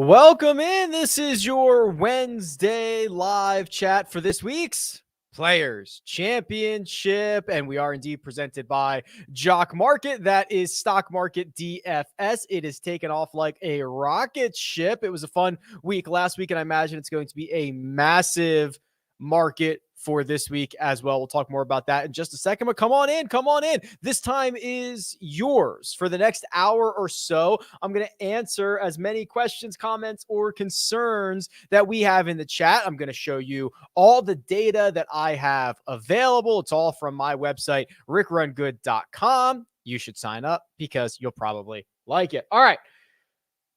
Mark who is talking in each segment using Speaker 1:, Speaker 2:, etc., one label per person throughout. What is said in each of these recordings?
Speaker 1: Welcome in. This is your Wednesday live chat for this week's Players Championship, and we are indeed presented by Jock Market. That is Stock Market DFS. It is taken off like a rocket ship. It was a fun week last week, and I imagine it's going to be a massive market for this week as well. We'll talk more about that in just a second, but come on in. This time is yours for the next hour or so. I'm going to answer as many questions, comments, or concerns that we have in the chat. I'm going to show you all the data that I have available. It's all from my website, RickRunGood.com. You should sign up because you'll probably like it. All right.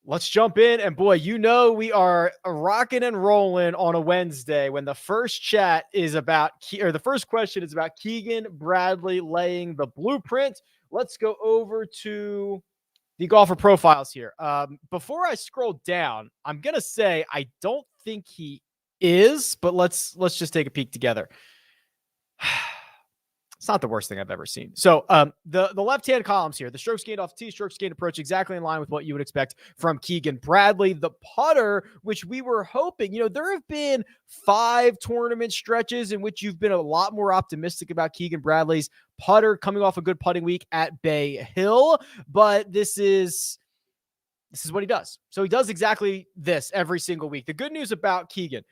Speaker 1: Let's jump in. And boy, we are rocking and rolling on a Wednesday when the first chat is about, the first question is about Keegan Bradley laying the blueprint. Let's go over to the golfer profiles here. Before I scroll down, I'm going to say I don't think he is, but let's just take a peek together. It's not the worst thing I've ever seen. So the left-hand columns here, the strokes gained off tee, strokes gained approach, exactly in line with what you would expect from Keegan Bradley. The putter, which we were hoping, there have been 5 tournament stretches in which you've been a lot more optimistic about Keegan Bradley's putter coming off a good putting week at Bay Hill. But this is what he does. So he does exactly this every single week. The good news about Keegan,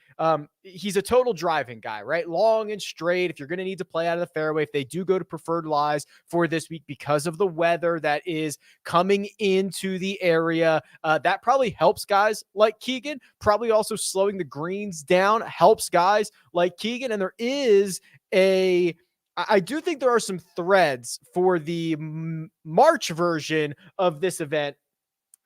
Speaker 1: he's a total driving guy, right? Long and straight. If you're going to need to play out of the fairway, if they do go to preferred lies for this week because of the weather that is coming into the area, that probably helps guys like Keegan. Probably also slowing the greens down helps guys like Keegan. And I do think there are some threads for the March version of this event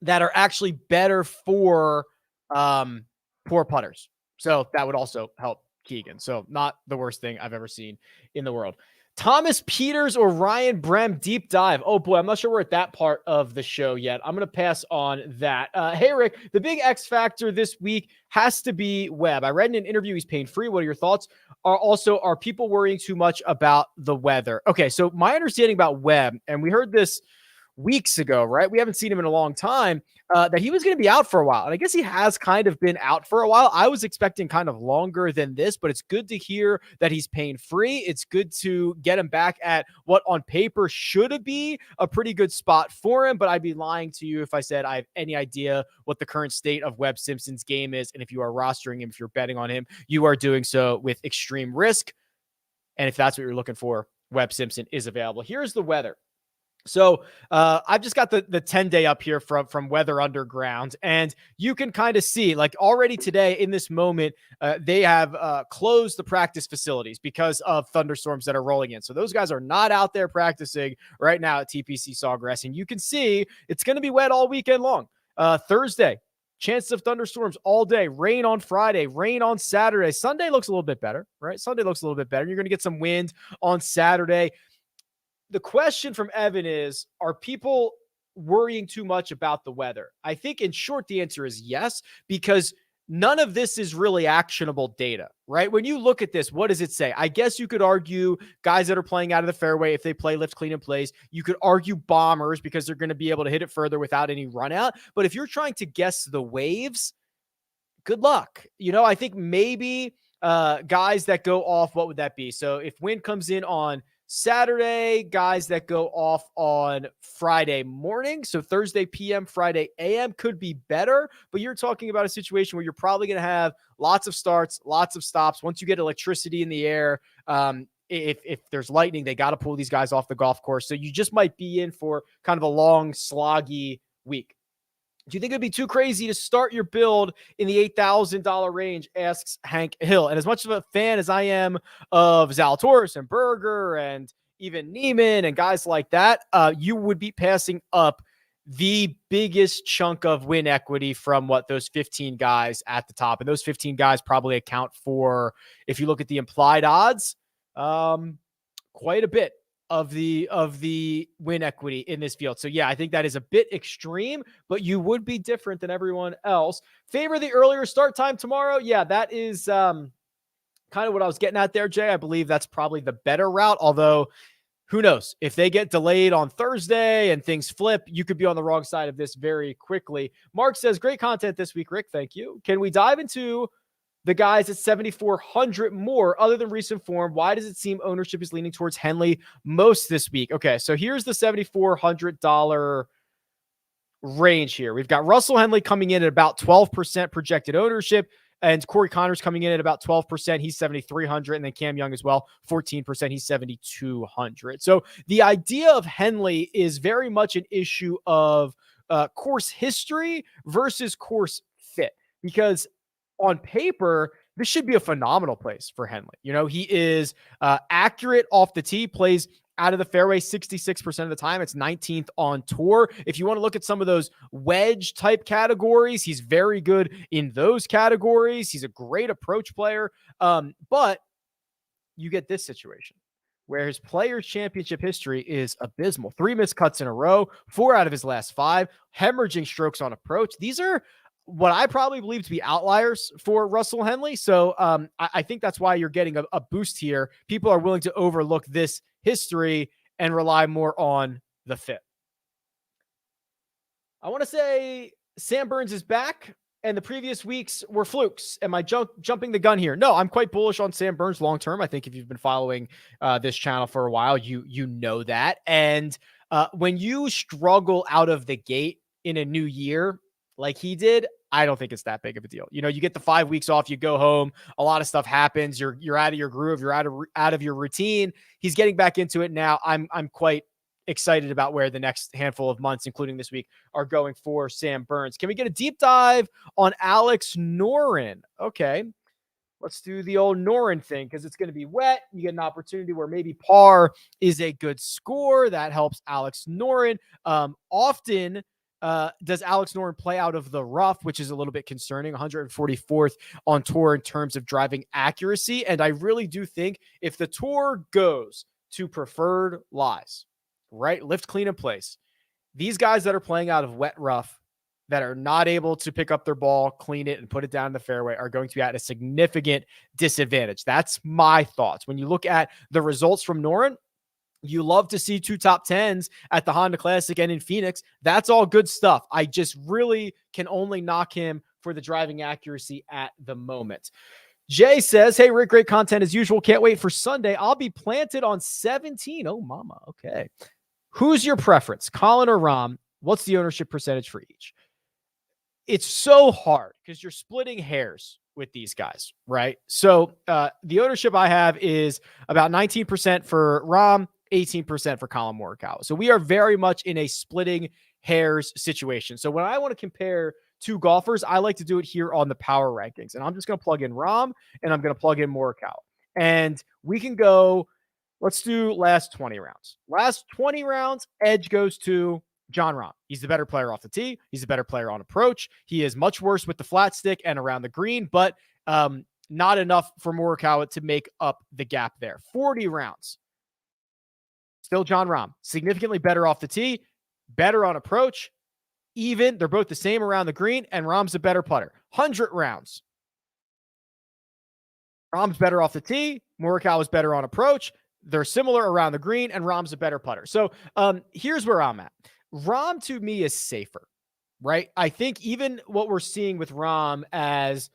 Speaker 1: that are actually better for poor putters. So that would also help Keegan. So not the worst thing I've ever seen in the world. Thomas Peters or Ryan Brem deep dive. Oh boy, I'm not sure we're at that part of the show yet. I'm going to pass on that. Hey Rick, the big X factor this week has to be Webb. I read in an interview he's pain-free. What are your thoughts? Are people worrying too much about the weather? Okay, so my understanding about Webb, and we heard this weeks ago, right? We haven't seen him in a long time, that he was going to be out for a while. And I guess he has kind of been out for a while. I was expecting kind of longer than this, but it's good to hear that he's pain-free. It's good to get him back at what on paper should be a pretty good spot for him. But I'd be lying to you if I said I have any idea what the current state of Webb Simpson's game is. And if you are rostering him, if you're betting on him, you are doing so with extreme risk. And if that's what you're looking for, Webb Simpson is available. Here's the weather. So I've just got the 10-day up here from Weather Underground, and you can kind of see, like, already today in this moment, they have closed the practice facilities because of thunderstorms that are rolling in. So those guys are not out there practicing right now at TPC Sawgrass, and you can see it's going to be wet all weekend long. Thursday, chances of thunderstorms all day, rain on Friday, rain on Saturday. Sunday looks a little bit better, right? Sunday looks a little bit better. You're going to get some wind on Saturday. The question from Evan is, are people worrying too much about the weather? I think in short, the answer is yes, because none of this is really actionable data, right? When you look at this, what does it say? I guess you could argue guys that are playing out of the fairway, if they play lift, clean, and plays. You could argue bombers because they're going to be able to hit it further without any run out. But if you're trying to guess the waves, good luck. I think maybe guys that go off, what would that be? So if wind comes in on Saturday, guys that go off on Friday morning. So Thursday PM, Friday AM could be better, but you're talking about a situation where you're probably going to have lots of starts, lots of stops. Once you get electricity in the air, if there's lightning, they got to pull these guys off the golf course. So you just might be in for kind of a long, sloggy week. Do you think it'd be too crazy to start your build in the $8,000 range? Asks Hank Hill. And as much of a fan as I am of Zalatoris and Berger and even Neiman and guys like that, you would be passing up the biggest chunk of win equity from those 15 guys at the top. And those 15 guys probably account for, if you look at the implied odds, quite a bit of the win equity in this field. So yeah, I think that is a bit extreme, but you would be different than everyone else. Favor the earlier start time tomorrow. Yeah, that is kind of what I was getting at there, Jay. I believe that's probably the better route, although who knows? If they get delayed on Thursday and things flip, you could be on the wrong side of this very quickly. Mark says, great content this week, Rick. Thank you. Can we dive into the guys at 7,400 more other than recent form? Why does it seem ownership is leaning towards Henley most this week? Okay, so here's the $7,400 range here. We've got Russell Henley coming in at about 12% projected ownership, and Corey Connors coming in at about 12%. He's 7,300. And then Cam Young as well, 14%. He's 7,200. So the idea of Henley is very much an issue of course history versus course fit, because on paper, this should be a phenomenal place for Henley. You know, he is accurate off the tee, plays out of the fairway 66% of the time. It's 19th on tour. If you want to look at some of those wedge type categories, he's very good in those categories. He's a great approach player. But you get this situation where his Players Championship history is abysmal. 3 missed cuts in a row, 4 out of his last 5, hemorrhaging strokes on approach. These are what I probably believe to be outliers for Russell Henley. So I think that's why you're getting a boost here. People are willing to overlook this history and rely more on the fit. I want to say Sam Burns is back, and the previous weeks were flukes. Am I jumping the gun here? No, I'm quite bullish on Sam Burns long term. I think if you've been following this channel for a while, you know that. And when you struggle out of the gate in a new year like he did, I don't think it's that big of a deal. You know, you get the 5 weeks off, you go home, a lot of stuff happens. You're out of your groove, you're out of your routine. He's getting back into it now. I'm quite excited about where the next handful of months, including this week, are going for Sam Burns. Can we get a deep dive on Alex Noren? Okay, let's do the old Noren thing, because it's going to be wet. You get an opportunity where maybe par is a good score. That helps Alex Noren. Often does Alex Noren play out of the rough, which is a little bit concerning. 144th on tour in terms of driving accuracy. And I really do think if the tour goes to preferred lies, right, lift, clean, and place, these guys that are playing out of wet rough, that are not able to pick up their ball, clean it, and put it down in the fairway, are going to be at a significant disadvantage. That's my thoughts. When you look at the results from Noren, you love to see 2 top 10s at the Honda Classic and in Phoenix. That's all good stuff. I just really can only knock him for the driving accuracy at the moment. Jay says, hey, Rick, great content as usual. Can't wait for Sunday. I'll be planted on 17. Oh, mama. Okay. Who's your preference, Colin or Rahm? What's the ownership percentage for each? It's so hard because you're splitting hairs with these guys, right? So the ownership I have is about 19% for Rahm, 18% for Colin Morikawa. So we are very much in a splitting hairs situation. So when I want to compare two golfers, I like to do it here on the power rankings. And I'm just going to plug in Rahm and I'm going to plug in Morikawa. And we can go, let's do last 20 rounds. Last 20 rounds, edge goes to Jon Rahm. He's the better player off the tee. He's the better player on approach. He is much worse with the flat stick and around the green, but not enough for Morikawa to make up the gap there. 40 rounds. Still Jon Rahm, significantly better off the tee, better on approach, even. They're both the same around the green, and Rahm's a better putter. 100 rounds. Rahm's better off the tee, Morikawa's better on approach. They're similar around the green, and Rahm's a better putter. So here's where I'm at. Rahm, to me, is safer, right? I think even what we're seeing with Rahm as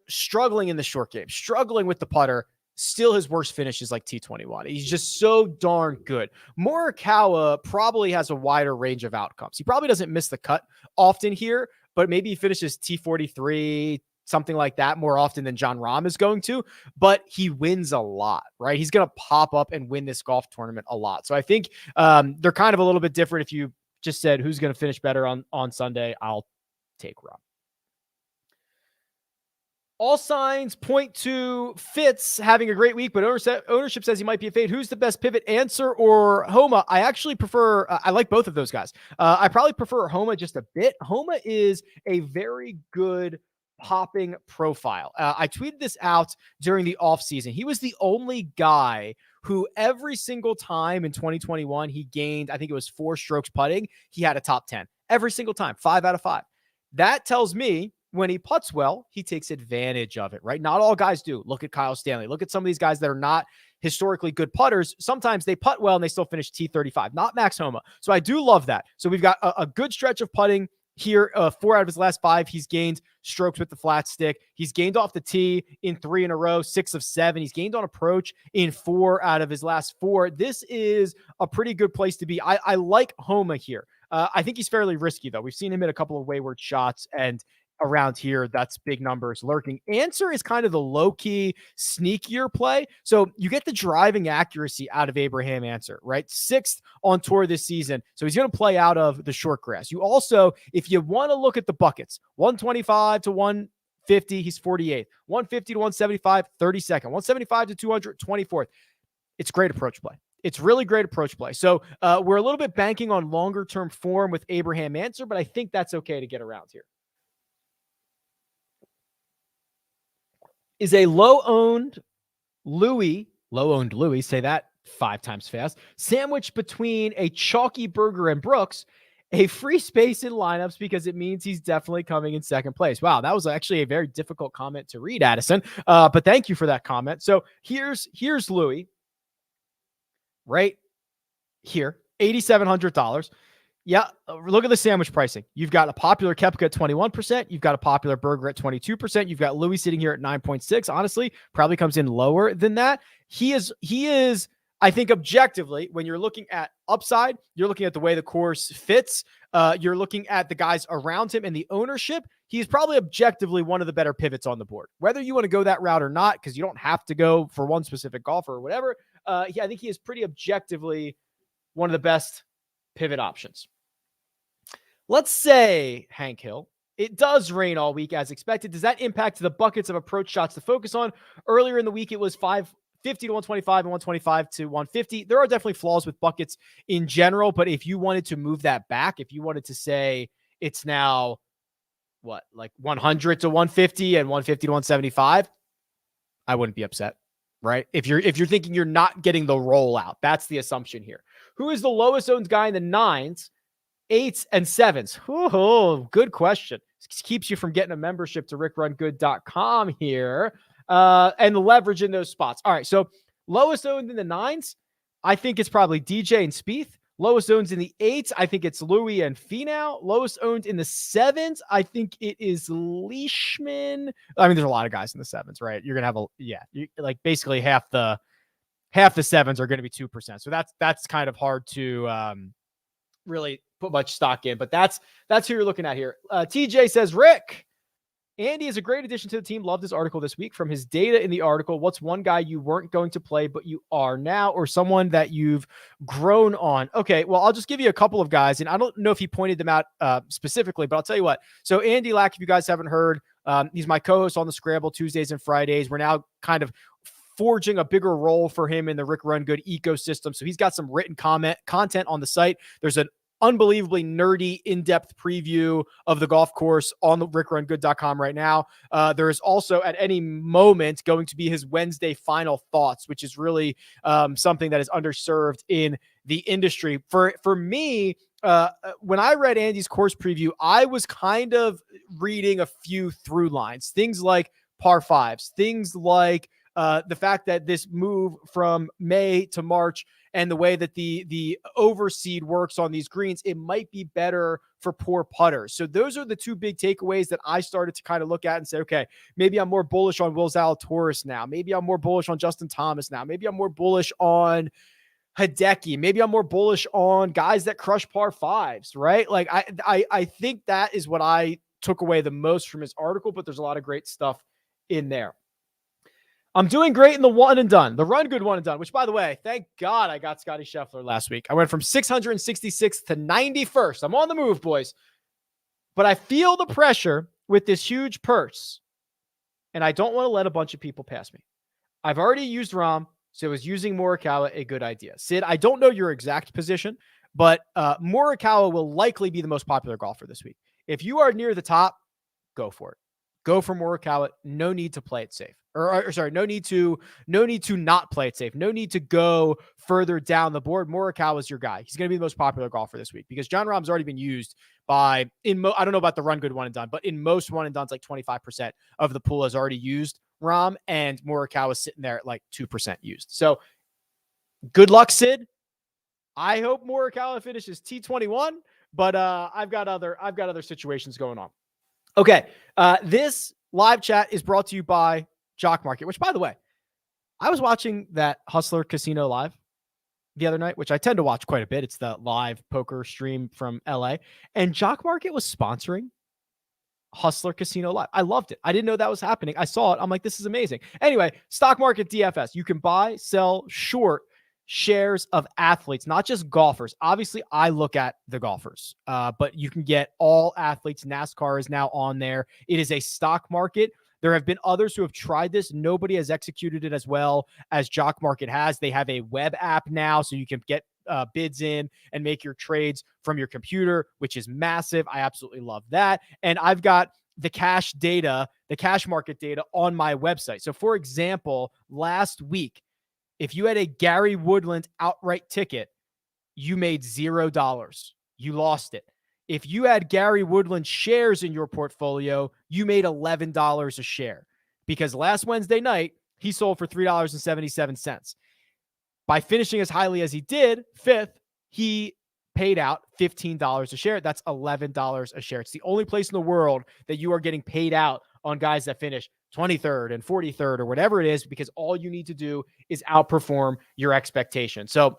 Speaker 1: struggling in the short game, struggling with the putter, still his worst finish is like T21. He's just so darn good. Morikawa probably has a wider range of outcomes. He probably doesn't miss the cut often here, but maybe he finishes T43, something like that, more often than Jon Rahm is going to, but he wins a lot, right? He's going to pop up and win this golf tournament a lot. So I think they're kind of a little bit different. If you just said who's going to finish better on Sunday, I'll take Rahm. All signs point to Fitz having a great week, but ownership says he might be a fade. Who's the best pivot, Answer or Homa? I actually prefer, I like both of those guys. I probably prefer Homa just a bit. Homa is a very good popping profile. I tweeted this out during the offseason. He was the only guy who every single time in 2021 he gained, I think it was 4 strokes putting, he had a top 10. Every single time, 5 out of 5. That tells me when he putts well, he takes advantage of it, right? Not all guys do. Look at Kyle Stanley. Look at some of these guys that are not historically good putters, sometimes they putt well and they still finish T35, not Max Homa. So I do love that. So we've got a good stretch of putting here. 4 out of his last 5, he's gained strokes with the flat stick. He's gained off the tee in 3 in a row, 6 of 7. He's gained on approach in 4 out of his last 4. This is a pretty good place to be. I like Homa here. I think he's fairly risky, though. We've seen him hit a couple of wayward shots, and around here, that's big numbers lurking. Answer is kind of the low-key, sneakier play. So you get the driving accuracy out of Abraham Answer, right? 6th on tour this season. So he's going to play out of the short grass. You also, if you want to look at the buckets, 125 to 150, he's 48th. 150 to 175, 32nd. 175 to 200, 24th. It's great approach play. It's really great approach play. So we're a little bit banking on longer-term form with Abraham Answer, but I think that's okay to get around here. Is a low-owned Louis, say that 5 times fast, sandwiched between a chalky burger and Brooks, a free space in lineups because it means he's definitely coming in second place. Wow, that was actually a very difficult comment to read, Addison, but thank you for that comment. So here's Louis right here, $8,700. Yeah, look at the sandwich pricing. You've got a popular Koepka at 21%. You've got a popular burger at 22%. You've got Louis sitting here at 9.6. Honestly, probably comes in lower than that. He is, I think, objectively, when you're looking at upside, you're looking at the way the course fits. You're looking at the guys around him and the ownership. He's probably objectively one of the better pivots on the board. Whether you want to go that route or not, because you don't have to go for one specific golfer or whatever, I think he is pretty objectively one of the best pivot options. Let's say, Hank Hill, it does rain all week as expected. Does that impact the buckets of approach shots to focus on? Earlier in the week, it was 550 to 125 and 125 to 150. There are definitely flaws with buckets in general, but if you wanted to move that back, if you wanted to say it's now, like 100 to 150 and 150 to 175, I wouldn't be upset, right? If you're thinking you're not getting the rollout, that's the assumption here. Who is the lowest owned guy in the 9s? 8s and 7s. Oh, good question. This keeps you from getting a membership to RickRunGood.com here and leverage in those spots. All right, so lowest owned in the 9s, I think it's probably DJ and Spieth. Lowest owned in the 8s, I think it's Louis and Finau. Lowest owned in the 7s, I think it is Leishman. I mean, there's a lot of guys in the 7s, right? You're gonna have basically half the 7s are going to be 2%. So that's kind of hard to really put much stock in, but that's who you're looking at here. TJ says, Rick, Andy is a great addition to the team. Loved his article this week. From his data in the article, what's one guy you weren't going to play, but you are now, or someone that you've grown on? Okay, well, I'll just give you a couple of guys, and I don't know if he pointed them out specifically, but I'll tell you what. So Andy Lack, if you guys haven't heard, he's my co-host on the Scramble Tuesdays and Fridays. We're now kind of forging a bigger role for him in the Rick Run Good ecosystem. So he's got some written content on the site. There's an unbelievably nerdy, in-depth preview of the golf course on the RickRunGood.com right now. There is also at any moment going to be his Wednesday final thoughts, which is really something that is underserved in the industry. For me, when I read Andy's course preview, I was kind of reading a few through lines, things like par fives, things like the fact that this move from May to March and the way that the overseed works on these greens, it might be better for poor putters. So those are the two big takeaways that I started to kind of look at and say, okay, maybe I'm more bullish on Will Zalatoris now. Maybe I'm more bullish on Justin Thomas now. Maybe I'm more bullish on Hideki. Maybe I'm more bullish on guys that crush par fives, right? Like I think that is what I took away the most from his article, but there's a lot of great stuff in there. I'm doing great in the one and done, the Run Good one and done, which, by the way, thank God I got Scotty Scheffler last week. I went from 666th to 91st. I'm on the move, boys. But I feel the pressure with this huge purse, and I don't want to let a bunch of people pass me. I've already used Rahm, so is using Morikawa a good idea? Sid, I don't know your exact position, but Morikawa will likely be the most popular golfer this week. If you are near the top, go for it. Go for Morikawa. No need to play it safe. No need to not play it safe. No need to go further down the board. Morikawa is your guy. He's going to be the most popular golfer this week because Jon Rahm's already been used by, I don't know about the Run Good one and done, but in most one and dones, like 25% of the pool has already used Rahm, and Morikawa is sitting there at like 2% used. So good luck, Sid. I hope Morikawa finishes T21, but I've got other situations going on. Okay, this live chat is brought to you by Jock Market, which, by the way, I was watching that Hustler Casino Live the other night, which I tend to watch quite a bit. It's the live poker stream from LA, and Jock Market was sponsoring Hustler Casino Live. I loved it. I didn't know that was happening. I saw it. I'm like, this is amazing. Anyway, stock market DFS. You can buy, sell, short shares of athletes, not just golfers. Obviously, I look at the golfers, but you can get all athletes. NASCAR is now on there. It is a stock market. There have been others who have tried this. Nobody has executed it as well as Jock Market has. They have a web app now, so you can get bids in and make your trades from your computer, which is massive. I absolutely love that. And I've got the cash data, the cash market data on my website. So for example, last week, if you had a Gary Woodland outright ticket, you made $0. You lost it. If you had Gary Woodland shares in your portfolio, you made $11 a share, because last Wednesday night, he sold for $3.77. By finishing as highly as he did, fifth, he paid out $15 a share. That's $11 a share. It's the only place in the world that you are getting paid out on guys that finish 23rd and 43rd or whatever it is, because all you need to do is outperform your expectation. So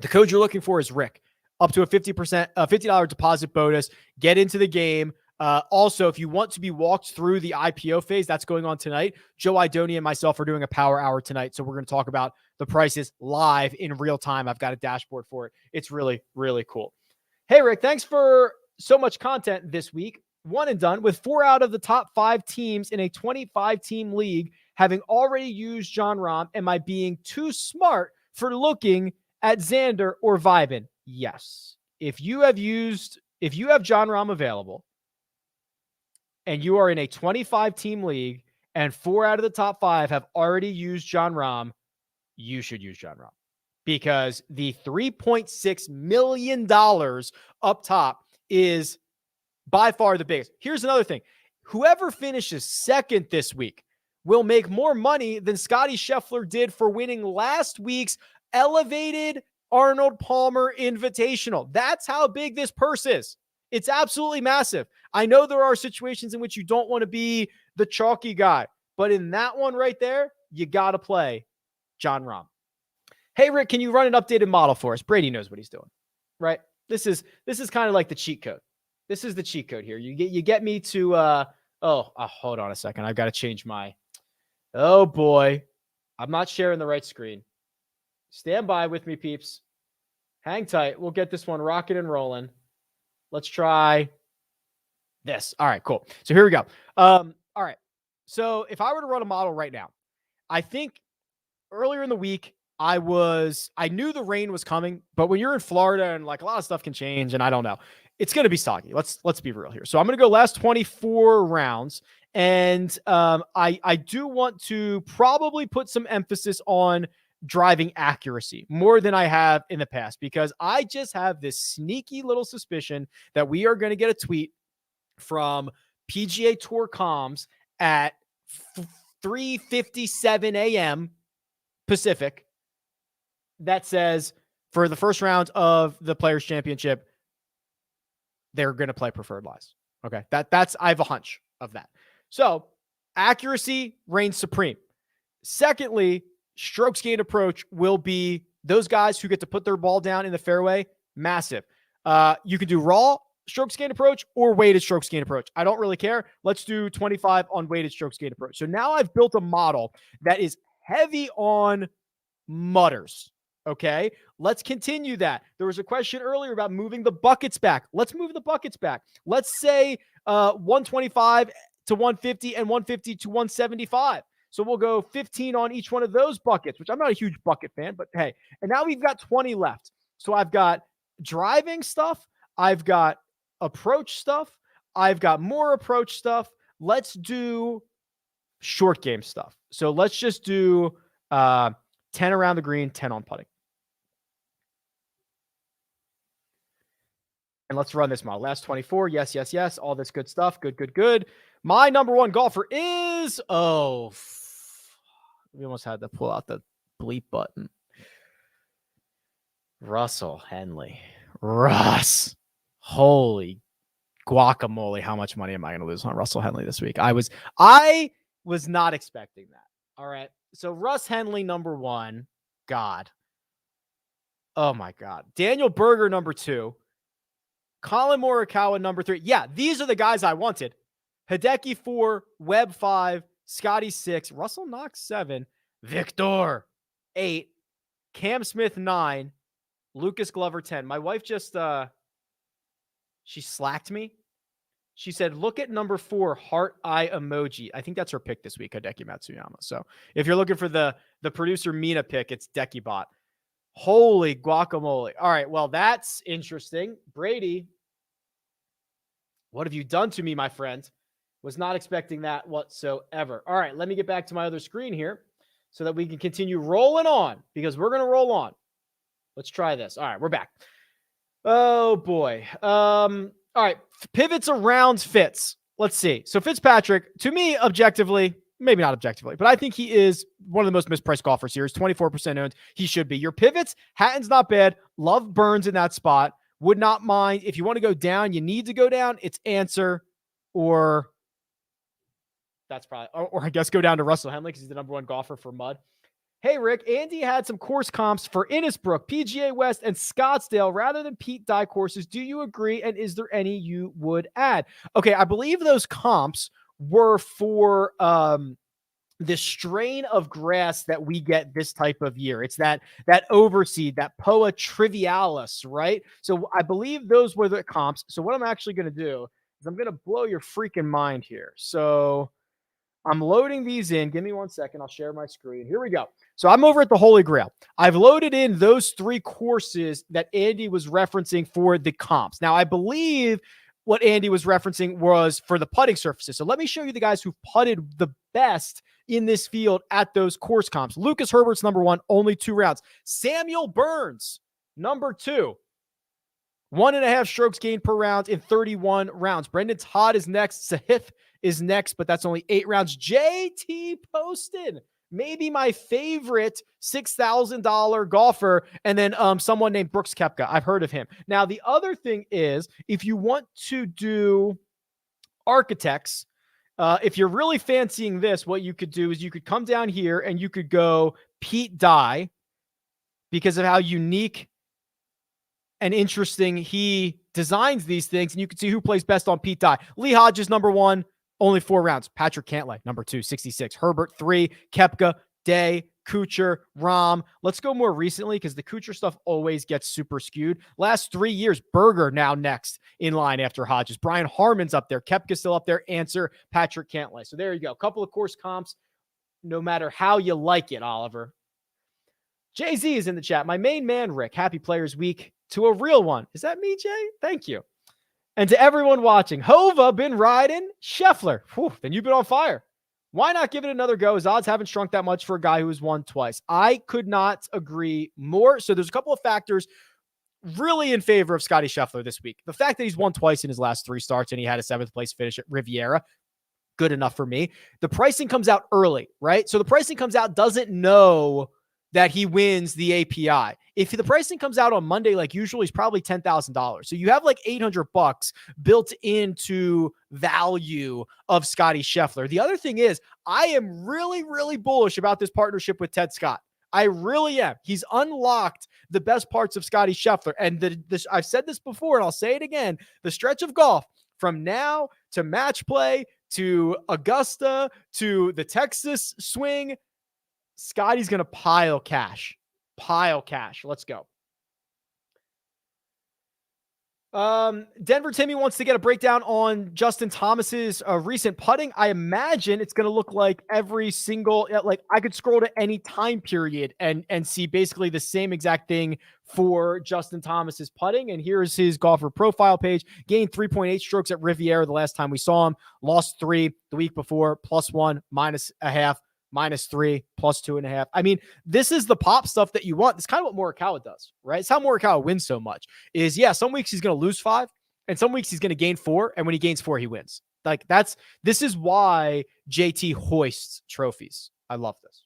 Speaker 1: the code you're looking for is Rick. Up to a $50 deposit bonus. Get into the game. Also, if you want to be walked through the IPO phase, that's going on tonight. Joe Idoni and myself are doing a power hour tonight. So we're going to talk about the prices live in real time. I've got a dashboard for it. It's really, really cool. Hey, Rick, thanks for so much content this week. One and done with 4 out of the top 5 teams in a 25-team league having already used Jon Rahm. Am I being too smart for looking at Xander or Vibin? Yes. If you have Jon Rahm available and you are in a 25-team league and 4 out of the top 5 have already used Jon Rahm, you should use Jon Rahm, because the $3.6 million up top is by far the biggest. Here's another thing. Whoever finishes second this week will make more money than Scottie Scheffler did for winning last week's elevated Arnold Palmer Invitational. That's how big this purse is. It's absolutely massive. I know there are situations in which you don't want to be the chalky guy, but in that one right there, you got to play Jon Rahm. Hey, Rick, can you run an updated model for us? Brady knows what he's doing, right? This is kind of like the cheat code. This is the cheat code here. You get me to, hold on a second. I've got to change my, oh boy. I'm not sharing the right screen. Stand by with me, peeps. Hang tight. We'll get this one rocking and rolling. Let's try this. All right, cool. So here we go. All right. So if I were to run a model right now, I think earlier in the week, I knew the rain was coming, but when you're in Florida and like a lot of stuff can change, and I don't know, it's going to be soggy. Let's be real here. So I'm going to go last 24 rounds. And I do want to probably put some emphasis on driving accuracy more than I have in the past, because I just have this sneaky little suspicion that we are going to get a tweet from PGA Tour comms at 3:57 a.m. Pacific that says for the first round of the Players Championship, they're going to play preferred lies. Okay. That's, I have a hunch of that. So accuracy reigns supreme. Secondly, strokes gained approach will be those guys who get to put their ball down in the fairway. Massive. You can do raw strokes gained approach or weighted strokes gained approach. I don't really care. Let's do 25 on weighted strokes gained approach. So now I've built a model that is heavy on mutters. Okay, let's continue that. There was a question earlier about moving the buckets back. Let's move the buckets back. Let's say 125 to 150 and 150 to 175. So we'll go 15 on each one of those buckets, which I'm not a huge bucket fan, but hey. And now we've got 20 left. So I've got driving stuff. I've got approach stuff. I've got more approach stuff. Let's do short game stuff. So let's just do 10 around the green, 10 on putting. And let's run this model. Last 24. Yes, yes, yes. All this good stuff. Good, good, good. My number one golfer is, We almost had to pull out the bleep button. Russell Henley. Russ. Holy guacamole. How much money am I going to lose on Russell Henley this week? I was not expecting that. All right. So Russ Henley, number 1. God. Oh my God. Daniel Berger, number 2. Colin Morikawa, number 3. Yeah, these are the guys I wanted. Hideki 4, Webb 5, Scotty 6, Russell Knox 7, Victor 8, Cam Smith 9, Lucas Glover 10. My wife just she slacked me. She said, look at number 4, heart eye emoji. I think that's her pick this week, Hideki Matsuyama. So if you're looking for the producer Mina pick, it's DekiBot. Holy guacamole. All right, well, that's interesting. Brady, what have you done to me, my friend? Was not expecting that whatsoever. All right, let me get back to my other screen here so that we can continue rolling on, because we're going to roll on. Let's try this. All right, we're back. Oh, boy. All right, pivots around Fitz. Let's see. So Fitzpatrick, to me, objectively, maybe not objectively, but I think he is one of the most mispriced golfers here. He's 24% owned. He should be. Your pivots, Hatton's not bad. Love Burns in that spot. Would not mind. If you want to go down, you need to go down. It's Answer, or that's probably, or I guess go down to Russell Henley because he's the number 1 golfer for mud. Hey, Rick, Andy had some course comps for Innisbrook, PGA West, and Scottsdale rather than Pete Dye courses. Do you agree? And is there any you would add? Okay, I believe those comps were for the strain of grass that we get this type of year. It's that overseed, that Poa trivialis, right? So I believe those were the comps. So what I'm actually going to do is I'm going to blow your freaking mind here. So I'm loading these in. Give me 1 second. I'll share my screen. Here we go. So I'm over at the Holy Grail. I've loaded in those 3 courses that Andy was referencing for the comps. Now, I believe what Andy was referencing was for the putting surfaces. So let me show you the guys who putted the best in this field at those course comps. Lucas Herbert's number 1, only 2 rounds. Samuel Burns, number 2. 1.5 strokes gained per round in 31 rounds. Brendan Todd is next. Sahith is next, but that's only 8 rounds. JT Poston, maybe my favorite $6,000 golfer. And then someone named Brooks Koepka. I've heard of him. Now, the other thing is, if you want to do architects, if you're really fancying this, what you could do is you could come down here and you could go Pete Dye because of how unique and interesting he designs these things. And you can see who plays best on Pete Dye. Lee Hodges, number 1, only 4 rounds. Patrick Cantlay, number 2, 66. Herbert, 3. Koepka, Day, Kuchar, Rahm. Let's go more recently because the Kuchar stuff always gets super skewed. Last 3 years, Berger now next in line after Hodges. Brian Harmon's up there. Koepka's still up there. Answer, Patrick Cantlay. So there you go. A couple of course comps, no matter how you like it, Oliver. Jay-Z is in the chat. My main man, Rick. Happy Players Week to a real one. Is that me, Jay? Thank you. And to everyone watching, Hova been riding Scheffler. Whew, then you've been on fire. Why not give it another go? His odds haven't shrunk that much for a guy who has won twice. I could not agree more. So there's a couple of factors really in favor of Scotty Scheffler this week. The fact that he's won twice in his last 3 starts and he had a 7th place finish at Riviera, good enough for me. The pricing comes out early, right? So the pricing comes out, doesn't know that he wins the API. If the pricing comes out on Monday, like usual, he's probably $10,000. So you have like $800 built into value of Scotty Scheffler. The other thing is, I am really, really bullish about this partnership with Ted Scott. I really am. He's unlocked the best parts of Scotty Scheffler. And I've said this before, and I'll say it again. The stretch of golf from now to match play to Augusta to the Texas swing, Scotty's going to pile cash. Let's go. Denver Timmy wants to get a breakdown on Justin Thomas's recent putting. I imagine it's going to look like every single, like I could scroll to any time period and see basically the same exact thing for Justin Thomas's putting. And here's his golfer profile page. Gained 3.8 strokes at Riviera the last time we saw him. Lost 3 the week before. +1, -0.5. -3, +2.5. I mean, this is the pop stuff that you want. It's kind of what Morikawa does, right? It's how Morikawa wins so much is, yeah, some weeks he's going to lose 5 and some weeks he's going to gain 4. And when he gains 4, he wins. Like this is why JT hoists trophies. I love this.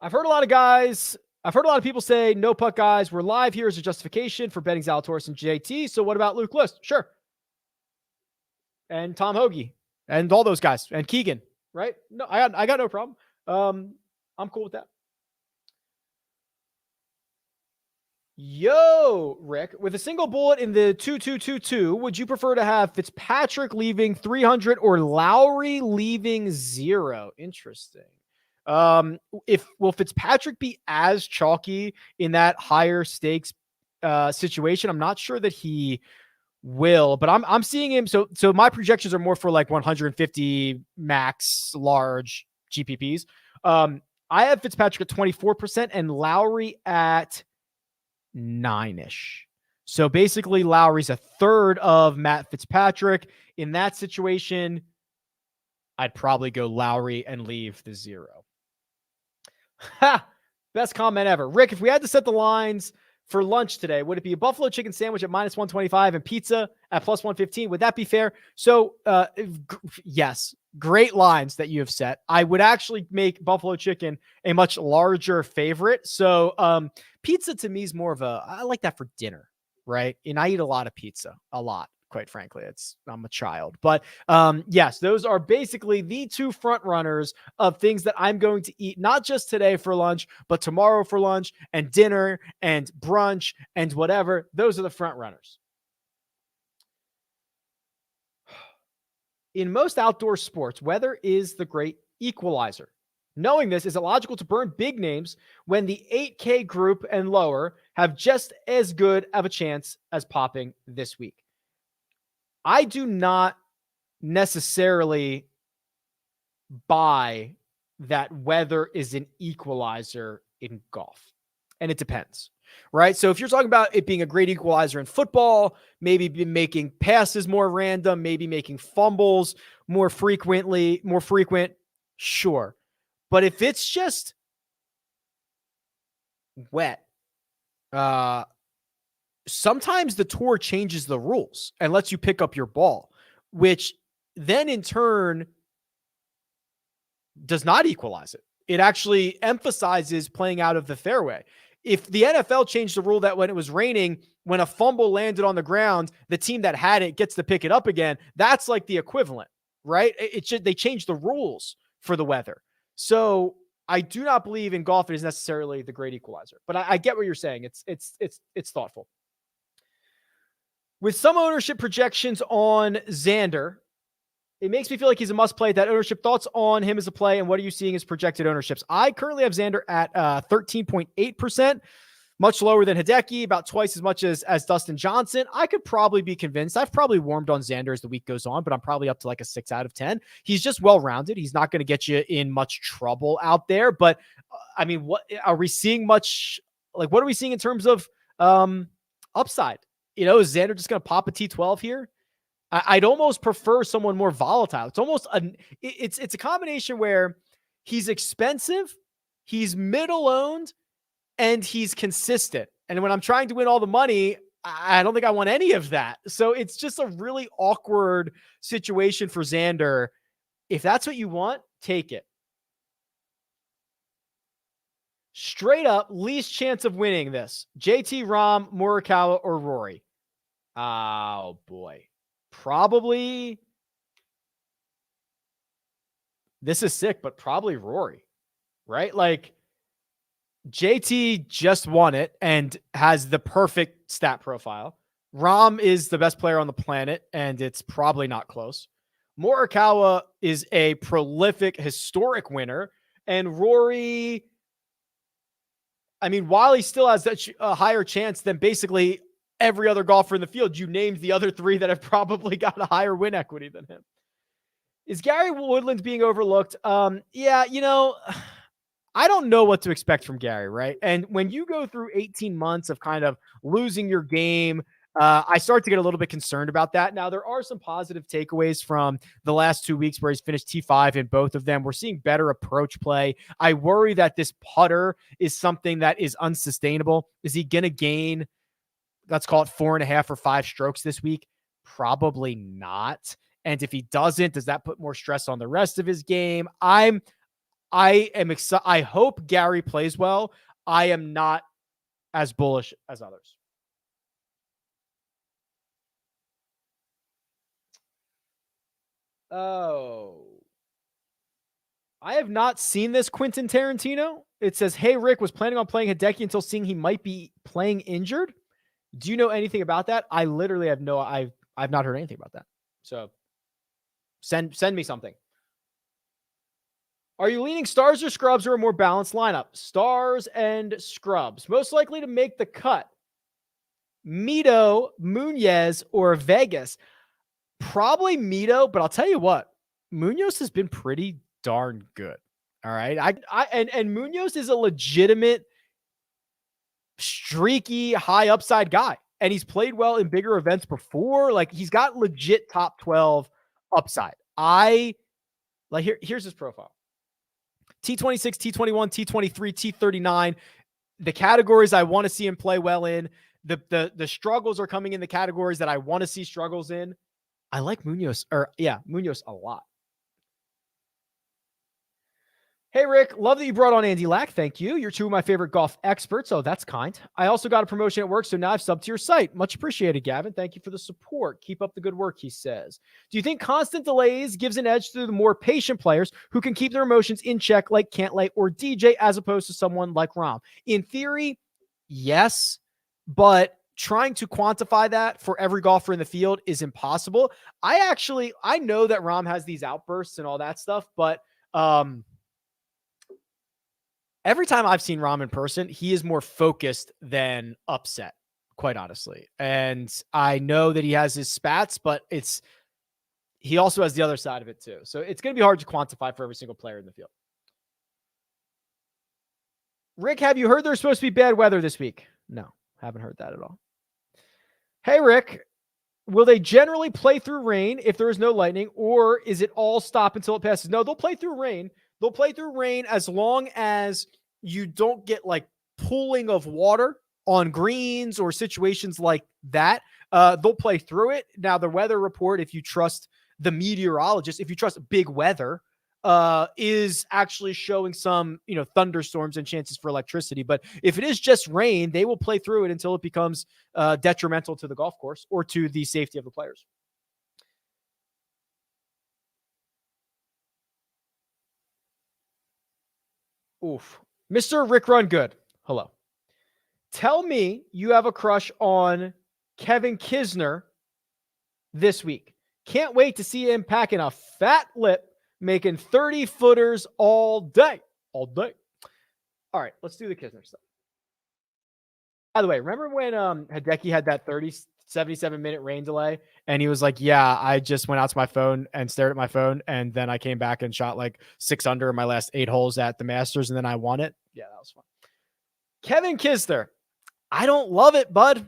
Speaker 1: I've heard a lot of people say, no putt guys, we're live here as a justification for betting Zalatoris and JT. So what about Luke List? Sure. And Tom Hoagie and all those guys and Keegan, right? No, I got no problem. I'm cool with that. Yo, Rick, with a single bullet in the 2222, would you prefer to have Fitzpatrick leaving 300 or Lowry leaving 0? Interesting. Will Fitzpatrick be as chalky in that higher stakes situation? I'm not sure that he will, but I'm seeing him. So my projections are more for like 150 max large GPPs. I have Fitzpatrick at 24% and Lowry at 9-ish. So basically Lowry's a third of Matt Fitzpatrick. In that situation, I'd probably go Lowry and leave the 0. Ha! Best comment ever. Rick, if we had to set the lines for lunch today, would it be a buffalo chicken sandwich at minus 125 and pizza at plus 115? Would that be fair? So, yes, great lines that you have set. I would actually make buffalo chicken a much larger favorite. So, pizza to me is more of I like that for dinner, right? And I eat a lot of pizza, a lot. Quite frankly, I'm a child, but yes, those are basically the two front runners of things that I'm going to eat, not just today for lunch, but tomorrow for lunch and dinner and brunch and whatever. Those are the front runners. In most outdoor sports, weather is the great equalizer. Knowing this, is it logical to burn big names when the 8K group and lower have just as good of a chance as popping this week? I do not necessarily buy that weather is an equalizer in golf. And it depends, right? So if you're talking about it being a great equalizer in football, maybe making passes more random, maybe making fumbles more frequent, sure. But if it's just wet, sometimes the tour changes the rules and lets you pick up your ball, which then in turn does not equalize it. It actually emphasizes playing out of the fairway. If the NFL changed the rule that when it was raining, when a fumble landed on the ground, the team that had it gets to pick it up again, that's like the equivalent, right? They changed the rules for the weather. So I do not believe in golf it is necessarily the great equalizer, but I get what you're saying. It's thoughtful. With some ownership projections on Xander, it makes me feel like he's a must play. That ownership, thoughts on him as a play, and what are you seeing as projected ownerships? I currently have Xander at 13.8%, much lower than Hideki, about twice as much as Dustin Johnson. I could probably be convinced. I've probably warmed on Xander as the week goes on, but I'm probably up to like a 6 out of 10. He's just well-rounded. He's not going to get you in much trouble out there. But I mean, what are we seeing much? Like, what are we seeing in terms of upside? You know, is Xander just going to pop a T12 here? I'd almost prefer someone more volatile. It's almost it's a combination where he's expensive, he's middle owned, and he's consistent. And when I'm trying to win all the money, I don't think I want any of that. So it's just a really awkward situation for Xander. If that's what you want, take it. Straight up, least chance of winning this. JT, Rahm, Morikawa, or Rory? Oh, boy. Probably. This is sick, but probably Rory, right? Like, JT just won it and has the perfect stat profile. Rahm is the best player on the planet, and it's probably not close. Morikawa is a prolific, historic winner, and Rory, I mean, while he still has a higher chance than basically every other golfer in the field, you named the other three that have probably got a higher win equity than him. Is Gary Woodland being overlooked? Yeah, you know, I don't know what to expect from Gary, right? And when you go through 18 months of kind of losing your game, I start to get a little bit concerned about that. Now, there are some positive takeaways from the last 2 weeks where he's finished T5 in both of them. We're seeing better approach play. I worry that this putter is something that is unsustainable. Is he going to gain, let's call it 4.5 or 5 strokes this week? Probably not. And if he doesn't, does that put more stress on the rest of his game? I'm I am excited. I hope Gary plays well. I am not as bullish as others. Oh, I have not seen this Quentin Tarantino. It says, hey, Rick was planning on playing Hideki until seeing he might be playing injured. Do you know anything about that? I literally have I've not heard anything about that. So send me something. Are you leaning stars or scrubs or a more balanced lineup? Stars and scrubs. Most likely to make the cut. Mito, Munoz, or Vegas. Probably Mito, but I'll tell you what, Munoz has been pretty darn good. All right. And Munoz is a legitimate, streaky, high upside guy. And he's played well in bigger events before. Like, he's got legit top 12 upside. Here's his profile. T26, T21, T23, T39. The categories I want to see him play well in. The struggles are coming in the categories that I want to see struggles in. I like Munoz a lot. Hey, Rick, love that you brought on Andy Lack. Thank you. You're two of my favorite golf experts. Oh, that's kind. I also got a promotion at work, so now I've subbed to your site. Much appreciated, Gavin. Thank you for the support. Keep up the good work, he says. Do you think constant delays gives an edge to the more patient players who can keep their emotions in check like Cantlay or DJ as opposed to someone like Rahm? In theory, yes, but trying to quantify that for every golfer in the field is impossible. I know that Rahm has these outbursts and all that stuff, but every time I've seen Rahm in person, he is more focused than upset, quite honestly. And I know that he has his spats, but he also has the other side of it too. So it's going to be hard to quantify for every single player in the field. Rick, have you heard there's supposed to be bad weather this week? No, haven't heard that at all. Hey, Rick, will they generally play through rain if there is no lightning, or is it all stop until it passes? No, they'll play through rain. They'll play through rain as long as you don't get like pooling of water on greens or situations like that. They'll play through it. Now, the weather report, if you trust the meteorologist, if you trust big weather, is actually showing some, thunderstorms and chances for electricity. But if it is just rain, they will play through it until it becomes detrimental to the golf course or to the safety of the players. Oof. Mr. Rick Run Good. Hello. Tell me you have a crush on Kevin Kisner this week. Can't wait to see him packing a fat lip, making 30-footers all day. All day. All right, let's do the Kisner stuff. By the way, remember when Hideki had that 77-minute rain delay? And he was like, yeah, I just went out to my phone and stared at my phone, and then I came back and shot like 6 under in my last 8 holes at the Masters, and then I won it. Yeah, that was fun. Kevin Kisner. I don't love it, bud.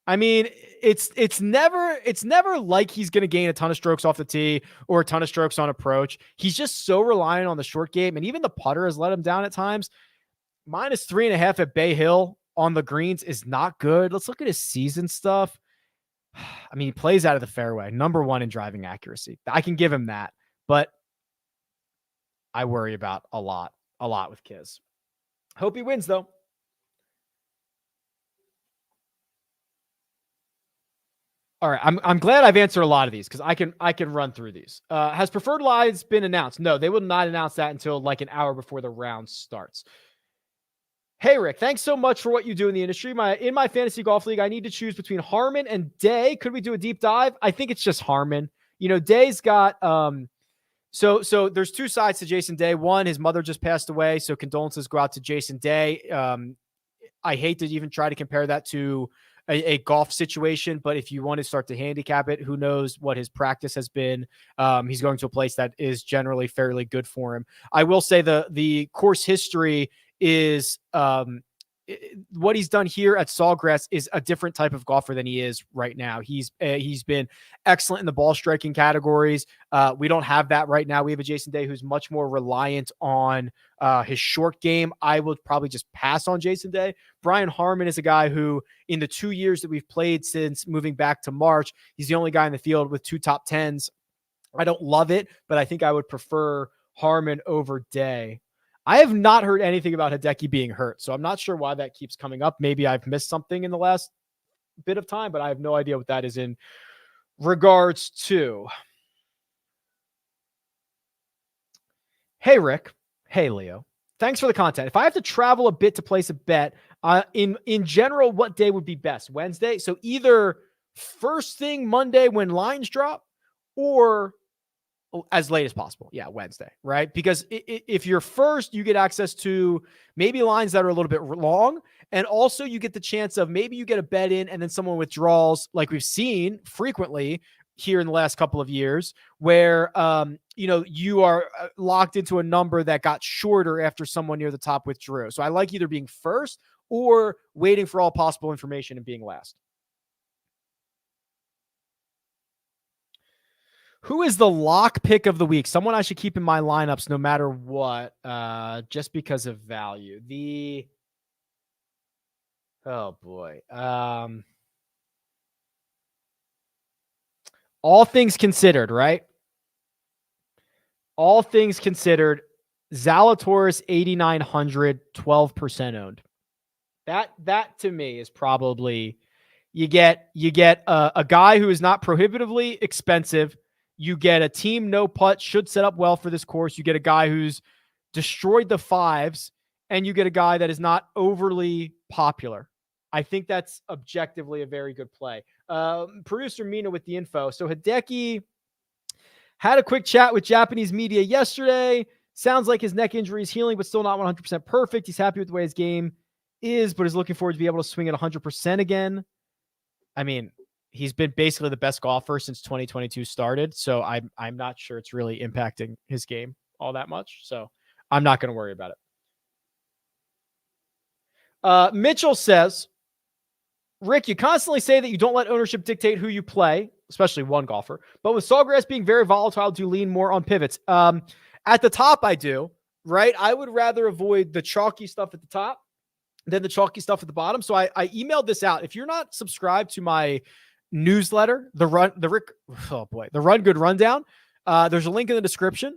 Speaker 1: I mean, it's never like he's going to gain a ton of strokes off the tee or a ton of strokes on approach. He's just so reliant on the short game, and even the putter has let him down at times. -3.5 at Bay Hill on the greens is not good. Let's look at his season stuff. I mean, he plays out of the fairway. Number 1 in driving accuracy. I can give him that, but I worry about a lot with Kiz. Hope he wins, though. All right, I'm glad I've answered a lot of these because I can run through these. Has preferred lines been announced? No, they will not announce that until like an hour before the round starts. Hey, Rick, thanks so much for what you do in the industry. In my fantasy golf league, I need to choose between Harman and Day. Could we do a deep dive? I think it's just Harman. Day's got so there's 2 sides to Jason Day. One, his mother just passed away, so condolences go out to Jason Day. I hate to even try to compare that to a golf situation, but if you want to start to handicap it, who knows what his practice has been. He's going to a place that is generally fairly good for him. I will say the course history is what he's done here at Sawgrass is a different type of golfer than he is right now. He's been excellent in the ball striking categories. We don't have that right now. We have a Jason Day who's much more reliant on his short game. I would probably just pass on Jason Day. Brian Harman is a guy who, in the 2 years that we've played since moving back to March, he's the only guy in the field with 2 top 10s. I don't love it, but I think I would prefer Harman over Day. I have not heard anything about Hideki being hurt, so I'm not sure why that keeps coming up. Maybe I've missed something in the last bit of time, but I have no idea what that is in regards to. Hey, Rick. Hey, Leo. Thanks for the content. If I have to travel a bit to place a bet, in general, what day would be best? Wednesday? So either first thing Monday when lines drop, or as late as possible. Yeah, Wednesday, right? Because if you're first, you get access to maybe lines that are a little bit long. And also you get the chance of maybe you get a bet in and then someone withdraws, like we've seen frequently here in the last couple of years, where, you are locked into a number that got shorter after someone near the top withdrew. So I like either being first or waiting for all possible information and being last. Who is the lock pick of the week? Someone I should keep in my lineups no matter what, just because of value. Oh boy. All things considered, right? All things considered, Zalatoris 8,900, 12% owned. That to me is probably, you get a guy who is not prohibitively expensive. You get a team no putt, should set up well for this course. You get a guy who's destroyed the fives, and you get a guy that is not overly popular. I think that's objectively a very good play. Producer Mina with the info. So Hideki had a quick chat with Japanese media yesterday. Sounds like his neck injury is healing, but still not 100% perfect. He's happy with the way his game is, but is looking forward to be able to swing at 100% again. I mean, he's been basically the best golfer since 2022 started, so I'm not sure it's really impacting his game all that much. So I'm not going to worry about it. Mitchell says, Rick, you constantly say that you don't let ownership dictate who you play, especially one golfer. But with Sawgrass being very volatile, do you lean more on pivots? At the top, I do, right? I would rather avoid the chalky stuff at the top than the chalky stuff at the bottom. So I emailed this out. If you're not subscribed to my newsletter, the Run Good Rundown, there's a link in the description.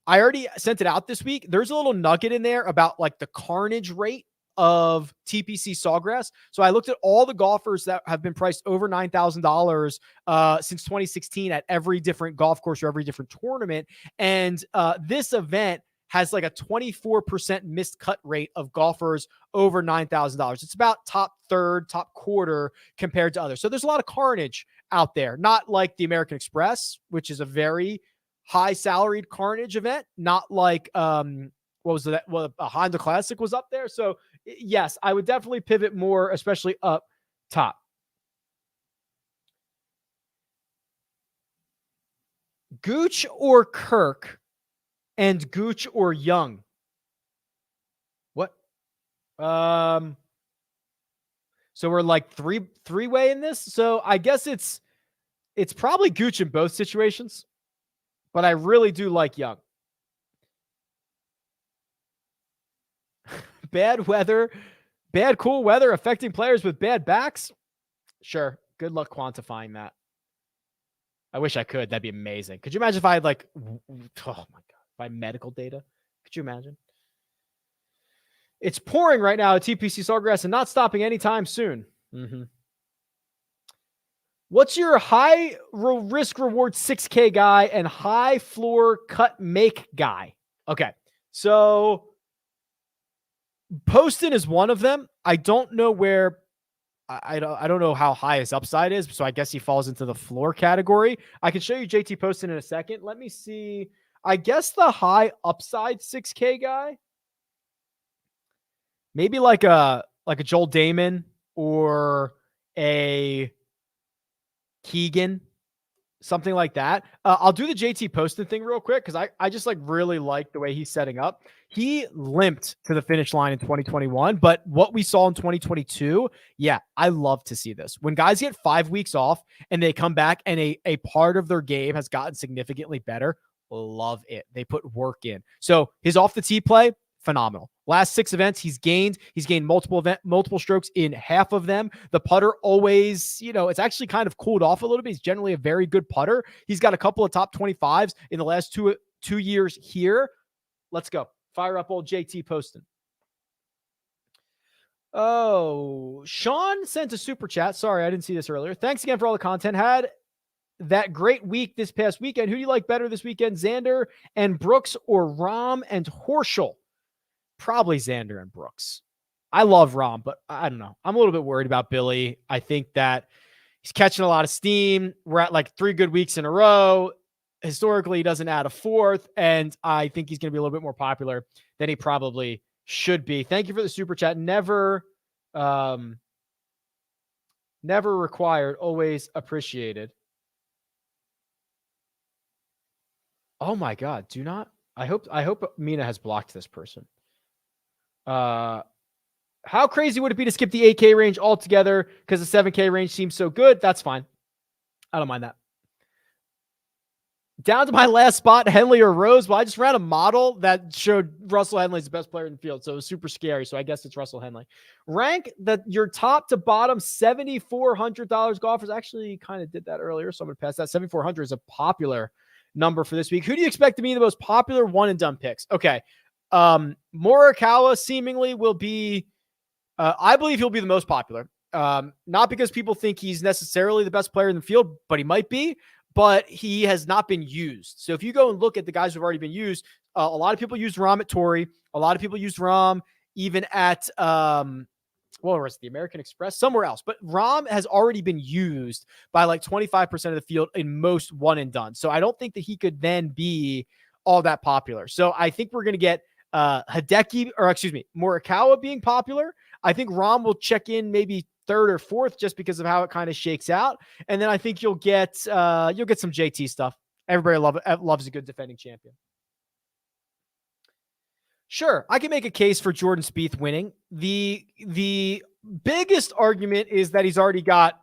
Speaker 1: I already sent it out this week. There's a little nugget in there about like the carnage rate of TPC Sawgrass. So I looked at all the golfers that have been priced over $9,000 since 2016 at every different golf course or every different tournament. And this event has like a 24% missed cut rate of golfers over $9,000. It's about top third, top quarter compared to others. So there's a lot of carnage out there, not like the American Express, which is a very high salaried carnage event, not like, what was that? Well, a Honda Classic was up there. So yes, I would definitely pivot more, especially up top. Gooch or Kirk and Gooch or Young? What? So we're like three-way in this. So I guess it's probably Gooch in both situations, but I really do like Young. Bad cool weather affecting players with bad backs. Sure. Good luck quantifying that. I wish I could. That'd be amazing. Could you imagine if I had like, oh my God, if I had medical data? Could you imagine? It's pouring right now at TPC Sawgrass and not stopping anytime soon. Mm-hmm. What's your high risk reward 6K guy and high floor cut make guy? Okay. So Poston is one of them. I don't know where, I don't know how high his upside is, so I guess he falls into the floor category. I can show you JT Poston in a second. Let me see. I guess the high upside 6K guy, maybe like a Joel Damon or a Keegan, something like that. I'll do the JT Poston thing real quick because I just like really like the way he's setting up. He limped to the finish line in 2021, but what we saw in 2022, yeah, I love to see this. When guys get 5 weeks off and they come back and a part of their game has gotten significantly better, love it. They put work in. So his off the tee play, phenomenal. Last 6 events, he's gained multiple strokes in half of them. The putter always, it's actually kind of cooled off a little bit. He's generally a very good putter. He's got a couple of top 25s in the last two years here. Let's go. Fire up old JT Poston. Oh, Sean sent a super chat. Sorry, I didn't see this earlier. Thanks again for all the content. Had that great week this past weekend. Who do you like better this weekend, Xander and Brooks or Rahm and Horschel? Probably Xander and Brooks. I love Rahm, but I don't know. I'm a little bit worried about Billy. I think that he's catching a lot of steam. We're at like 3 good weeks in a row. Historically, he doesn't add a fourth, and I think he's going to be a little bit more popular than he probably should be. Thank you for the super chat. Never required, always appreciated. Oh my God. Do not. I hope Mina has blocked this person. How crazy would it be to skip the 8K range altogether because the 7K range seems so good? That's fine. I don't mind that. Down to my last spot, Henley or Rose. Well, I just ran a model that showed Russell Henley's the best player in the field, so it was super scary. So I guess it's Russell Henley. Rank your top to bottom $7,400 golfers. Actually, kind of did that earlier, so I'm going to pass that. 7,400 is a popular number for this week. Who do you expect to be the most popular one and done picks? Okay, Morikawa seemingly will be. I believe he'll be the most popular. Not because people think he's necessarily the best player in the field, but he might be. But he has not been used. So if you go and look at the guys who've already been used, a lot of people used Rahm at Torrey. A lot of people used Rahm even at, what was it, the American Express? Somewhere else. But Rahm has already been used by like 25% of the field in most one and done. So I don't think that he could then be all that popular. So I think we're going to get Morikawa being popular. I think Rahm will check in maybe third or fourth just because of how it kind of shakes out. And then I think you'll get some JT stuff. Everybody loves a good defending champion. Sure, I can make a case for Jordan Spieth winning. The biggest argument is that he's already got,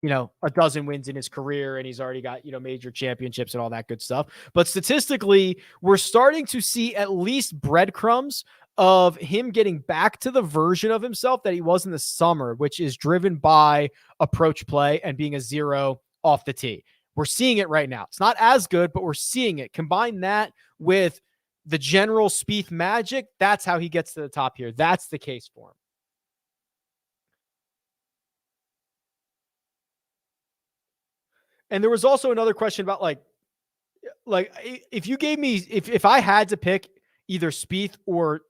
Speaker 1: a dozen wins in his career and he's already got, major championships and all that good stuff. But statistically, we're starting to see at least breadcrumbs of him getting back to the version of himself that he was in the summer, which is driven by approach play and being a zero off the tee. We're seeing it right now. It's not as good, but we're seeing it. Combine that with the general Spieth magic. That's how he gets to the top here. That's the case for him. And there was also another question about like if you gave me, if I had to pick either Spieth or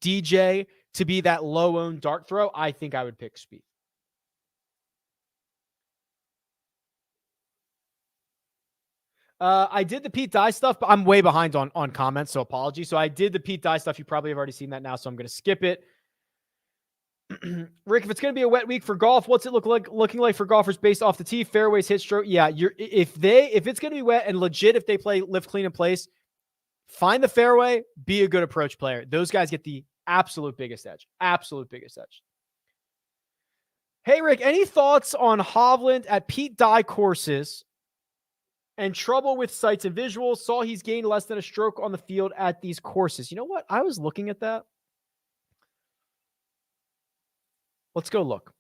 Speaker 1: DJ to be that low-owned dart throw, I think I would pick Spieth. I did the Pete Dye stuff, but I'm way behind on comments, so apologies. So I did the Pete Dye stuff. You probably have already seen that now, so I'm going to skip it. Rick, if it's going to be a wet week for golf, what's it looking like for golfers based off the tee, fairways, hit stroke? Yeah, if it's going to be wet and legit, if they play lift, clean, and place, find the fairway, be a good approach player. Those guys get the absolute biggest edge. Absolute biggest edge. Hey, Rick, any thoughts on Hovland at Pete Dye courses and trouble with sights and visuals? Saw he's gained less than a stroke on the field at these courses. You know what? I was looking at that. Let's go look.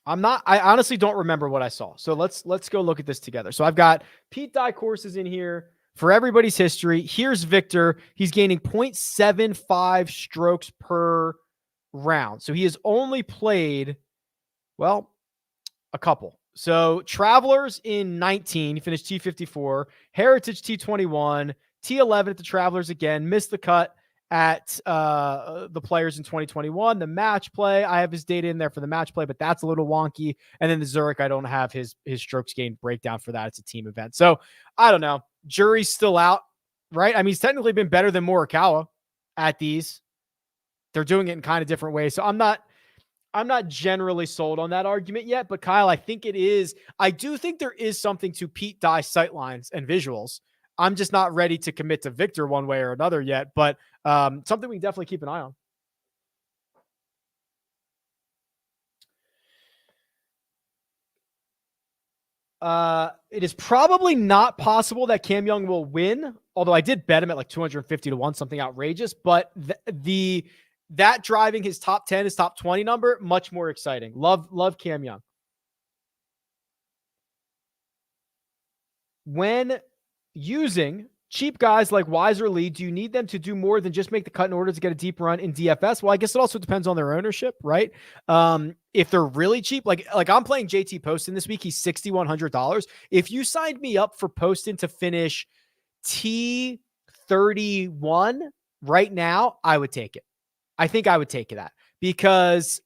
Speaker 1: I honestly don't remember what I saw. So let's go look at this together. So I've got Pete Dye courses in here for everybody's history. Here's Victor. He's gaining 0.75 strokes per round. So he has only played, a couple. So Travelers in 19, he finished T54, Heritage T21, T11 at the Travelers again, missed the cut at the Players in 2021. The match play, I have his data in there for the match play, but that's a little wonky. And then the Zurich, I don't have his strokes gained breakdown for that. It's a team event. So I don't know. Jury's still out, right? I mean, he's technically been better than Morikawa at these. They're doing it in kind of different ways. So I'm not generally sold on that argument yet, but Kyle, I think it is. I do think there is something to Pete Dye sightlines and visuals. I'm just not ready to commit to Victor one way or another yet, but something we can definitely keep an eye on. It is probably not possible that Cam Young will win, although I did bet him at like 250 to 1, something outrageous, but that driving his top 10, his top 20 number, much more exciting. Love Cam Young. When using cheap guys like Weiser Lee, do you need them to do more than just make the cut in order to get a deep run in DFS? Well, I guess it also depends on their ownership, right? If they're really cheap, like I'm playing JT Poston this week, he's $6,100. If you signed me up for Poston to finish T31 right now, I would take it. I think I would take that because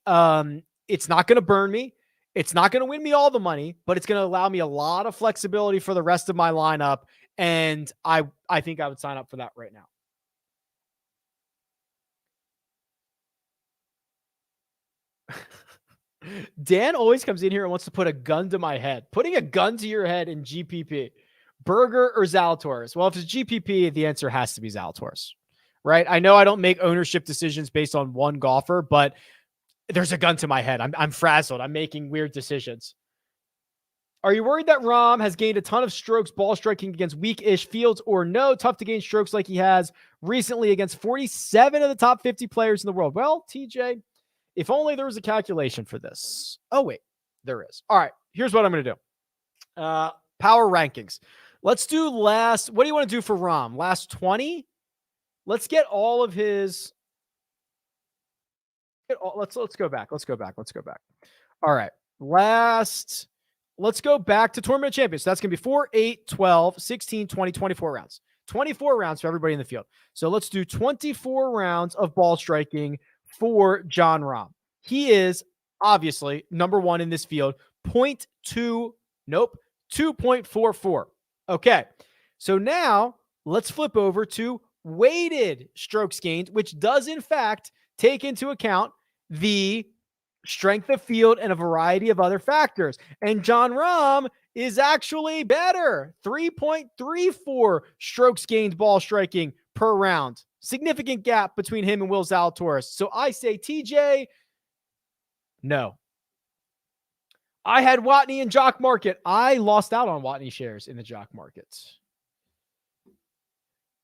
Speaker 1: it's not going to burn me. It's not going to win me all the money, but it's going to allow me a lot of flexibility for the rest of my lineup. And I think I would sign up for that right now. Dan always comes in here and wants to put a gun to my head. Putting a gun to your head in GPP. Berger or Zalatoris? Well, if it's GPP, the answer has to be Zalatoris, right? I know I don't make ownership decisions based on one golfer, but there's a gun to my head. I'm frazzled. I'm making weird decisions. Are you worried that Rahm has gained a ton of strokes ball striking against weak-ish fields or no? Tough to gain strokes like he has recently against 47 of the top 50 players in the world. Well, TJ, if only there was a calculation for this. Oh, wait, there is. All right, here's what I'm going to do. Power rankings. Let's do what do you want to do for Rahm? Last 20? Let's get all of his. Let's go back. Let's go back. All right. Let's go back to Tournament Champions. So that's going to be 4, 8, 12, 16, 20, 24 rounds. 24 rounds for everybody in the field. So let's do 24 rounds of ball striking for Jon Rahm. He is obviously number one in this field. 2.44. Okay. So now let's flip over to weighted strokes gained, which does in fact take into account the strength of field and a variety of other factors. And Jon Rahm is actually better. 3.34 strokes gained ball striking per round. Significant gap between him and Will Zalatoris. So I say, TJ, no. I had Watney in Jock Market. I lost out on Watney shares in the Jock Markets.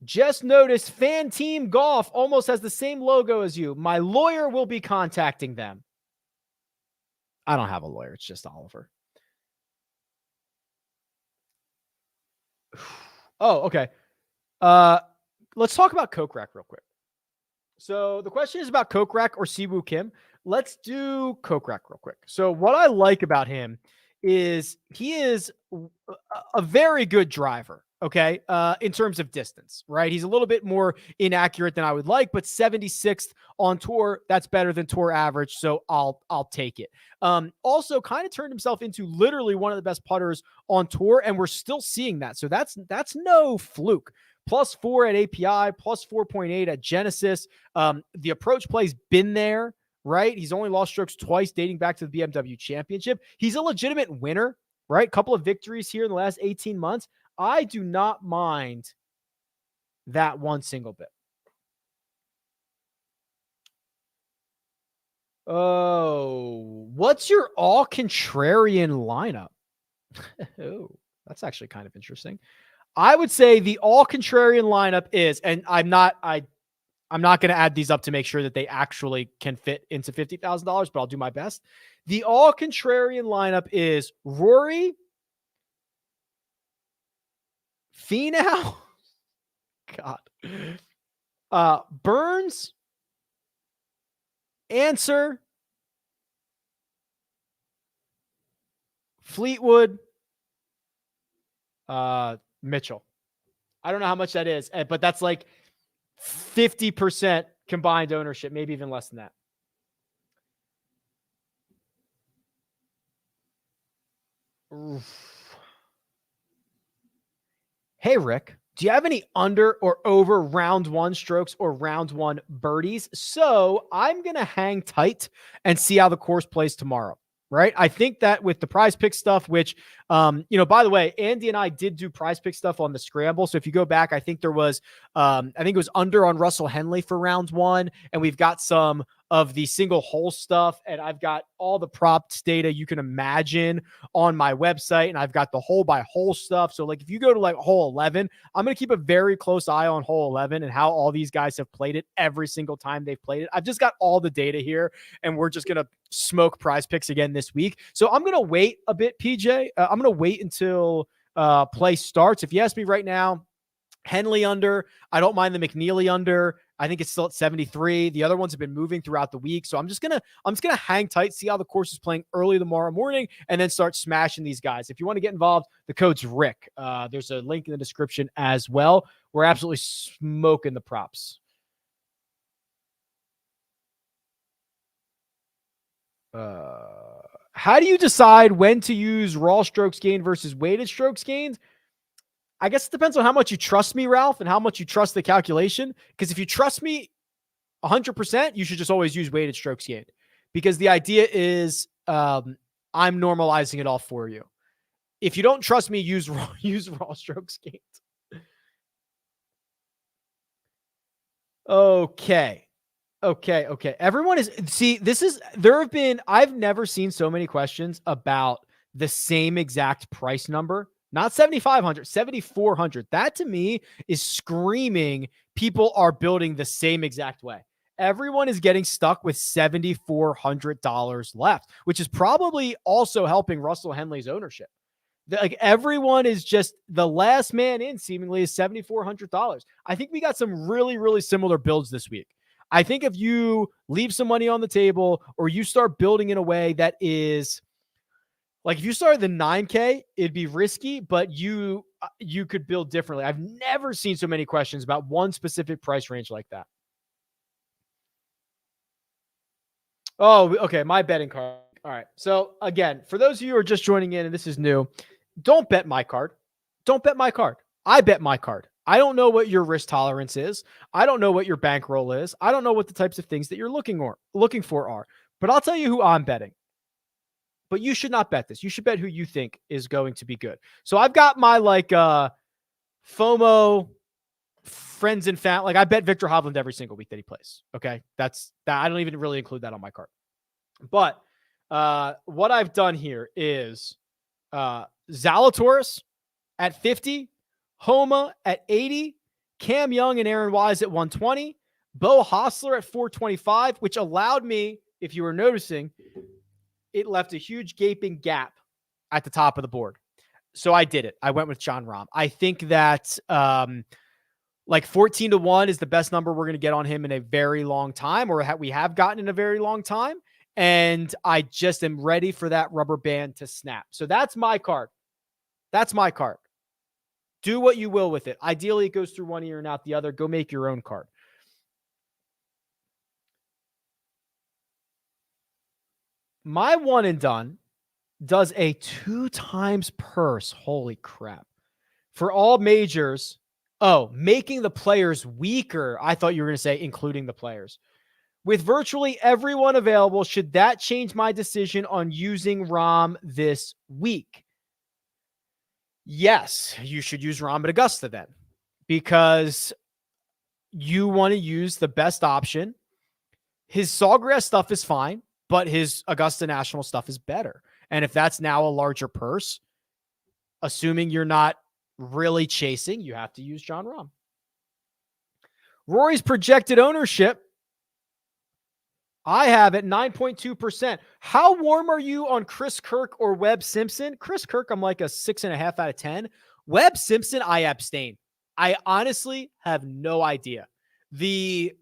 Speaker 1: Just noticed Fan Team Golf almost has the same logo as you. My lawyer will be contacting them. I don't have a lawyer. It's just Oliver. Oh, okay. Let's talk about Kokrak real quick. So the question is about Kokrak or Siwoo Kim. Let's do Kokrak real quick. So what I like about him is he is a very good driver. Okay. In terms of distance, right? He's a little bit more inaccurate than I would like, but 76th on tour, that's better than tour average. So I'll take it. Also kind of turned himself into literally one of the best putters on tour. And we're still seeing that. So that's no fluke. +4 at API, +4.8 at Genesis. The approach play's been there, right? He's only lost strokes twice dating back to the BMW Championship. He's a legitimate winner, right? Couple of victories here in the last 18 months. I do not mind that one single bit. Oh, what's your all contrarian lineup? Oh, that's actually kind of interesting. I would say the all contrarian lineup is, and I'm not going to add these up to make sure that they actually can fit into $50,000, but I'll do my best. The all contrarian lineup is Rory, Finau, God, Burns, Answer, Fleetwood, Mitchell. I don't know how much that is, but that's like 50% combined ownership, maybe even less than that. Oof. Hey, Rick, do you have any under or over round one strokes or round one birdies? So I'm going to hang tight and see how the course plays tomorrow. Right. I think that with the PrizePicks stuff, which, by the way, Andy and I did do PrizePicks stuff on the scramble. So if you go back, I think there was, I think it was under on Russell Henley for round one. And we've got some of the single hole stuff. And I've got all the props data you can imagine on my website. And I've got the hole by hole stuff. So like, if you go to like hole 11, I'm going to keep a very close eye on hole 11 and how all these guys have played it every single time they've played it. I've just got all the data here and we're just going to smoke PrizePicks again this week. So I'm going to wait a bit, PJ. I'm going to wait until play starts. If you ask me right now, Henley under. I don't mind the McNeely under. I think it's still at 73. The other ones have been moving throughout the week. So I'm just gonna hang tight, see how the course is playing early tomorrow morning, and then start smashing these guys. If you want to get involved, the code's Rick. There's a link in the description as well. We're absolutely smoking the props. How do you decide when to use raw strokes gained versus weighted strokes gained? I guess it depends on how much you trust me, Ralph, and how much you trust the calculation. Because if you trust me 100%, you should just always use weighted strokes gained. Because the idea is I'm normalizing it all for you. If you don't trust me, use raw strokes gained. Okay. Everyone I've never seen so many questions about the same exact price number. Not 7,500, 7,400. That to me is screaming people are building the same exact way. Everyone is getting stuck with $7,400 left, which is probably also helping Russell Henley's ownership. Like everyone is just the last man in seemingly is $7,400. I think we got some really, really similar builds this week. I think if you leave some money on the table or you start building in a way that is like if you started the 9K, it'd be risky, but you could build differently. I've never seen so many questions about one specific price range like that. Oh, okay. My betting card. All right. So again, for those of you who are just joining in and this is new, don't bet my card. Don't bet my card. I bet my card. I don't know what your risk tolerance is. I don't know what your bankroll is. I don't know what the types of things that you're looking for are. But I'll tell you who I'm betting. But you should not bet this. You should bet who you think is going to be good. So I've got my FOMO friends and family. Like I bet Victor Hovland every single week that he plays. Okay. That's that. I don't even really include that on my card. But what I've done here is Zalatoris at 50, Homa at 80, Cam Young and Aaron Wise at 120, Bo Hostler at 425, which allowed me, if you were noticing, it left a huge gaping gap at the top of the board. So I did it. I went with Jon Rahm. I think that 14-1 is the best number we're going to get on him in a very long time, or we have gotten in a very long time. And I just am ready for that rubber band to snap. So that's my card. That's my card. Do what you will with it. Ideally, it goes through one ear and out the other. Go make your own card. My one and done does a 2 times purse. Holy crap. For all majors. Oh, making the players weaker. I thought you were going to say including the players. With virtually everyone available, should that change my decision on using Rahm this week? Yes, you should use Rahm at Augusta then, because you want to use the best option. His Sawgrass stuff is fine, but his Augusta National stuff is better. And if that's now a larger purse, assuming you're not really chasing, you have to use Jon Rahm. Rory's projected ownership, I have at 9.2%. How warm are you on Chris Kirk or Webb Simpson? Chris Kirk, I'm like a 6.5 out of 10. Webb Simpson, I abstain. I honestly have no idea. The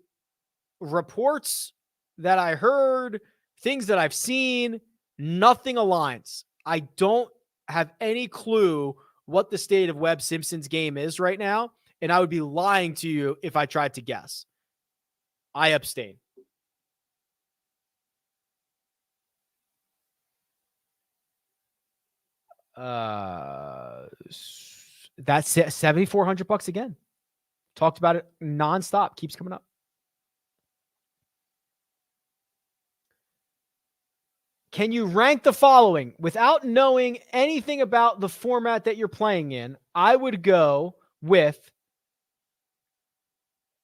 Speaker 1: reports that I heard, things that I've seen, nothing aligns. I don't have any clue what the state of Webb Simpson's game is right now, and I would be lying to you if I tried to guess. I abstain. That's $7,400 again. Talked about it nonstop. Keeps coming up. Can you rank the following without knowing anything about the format that you're playing in? I would go with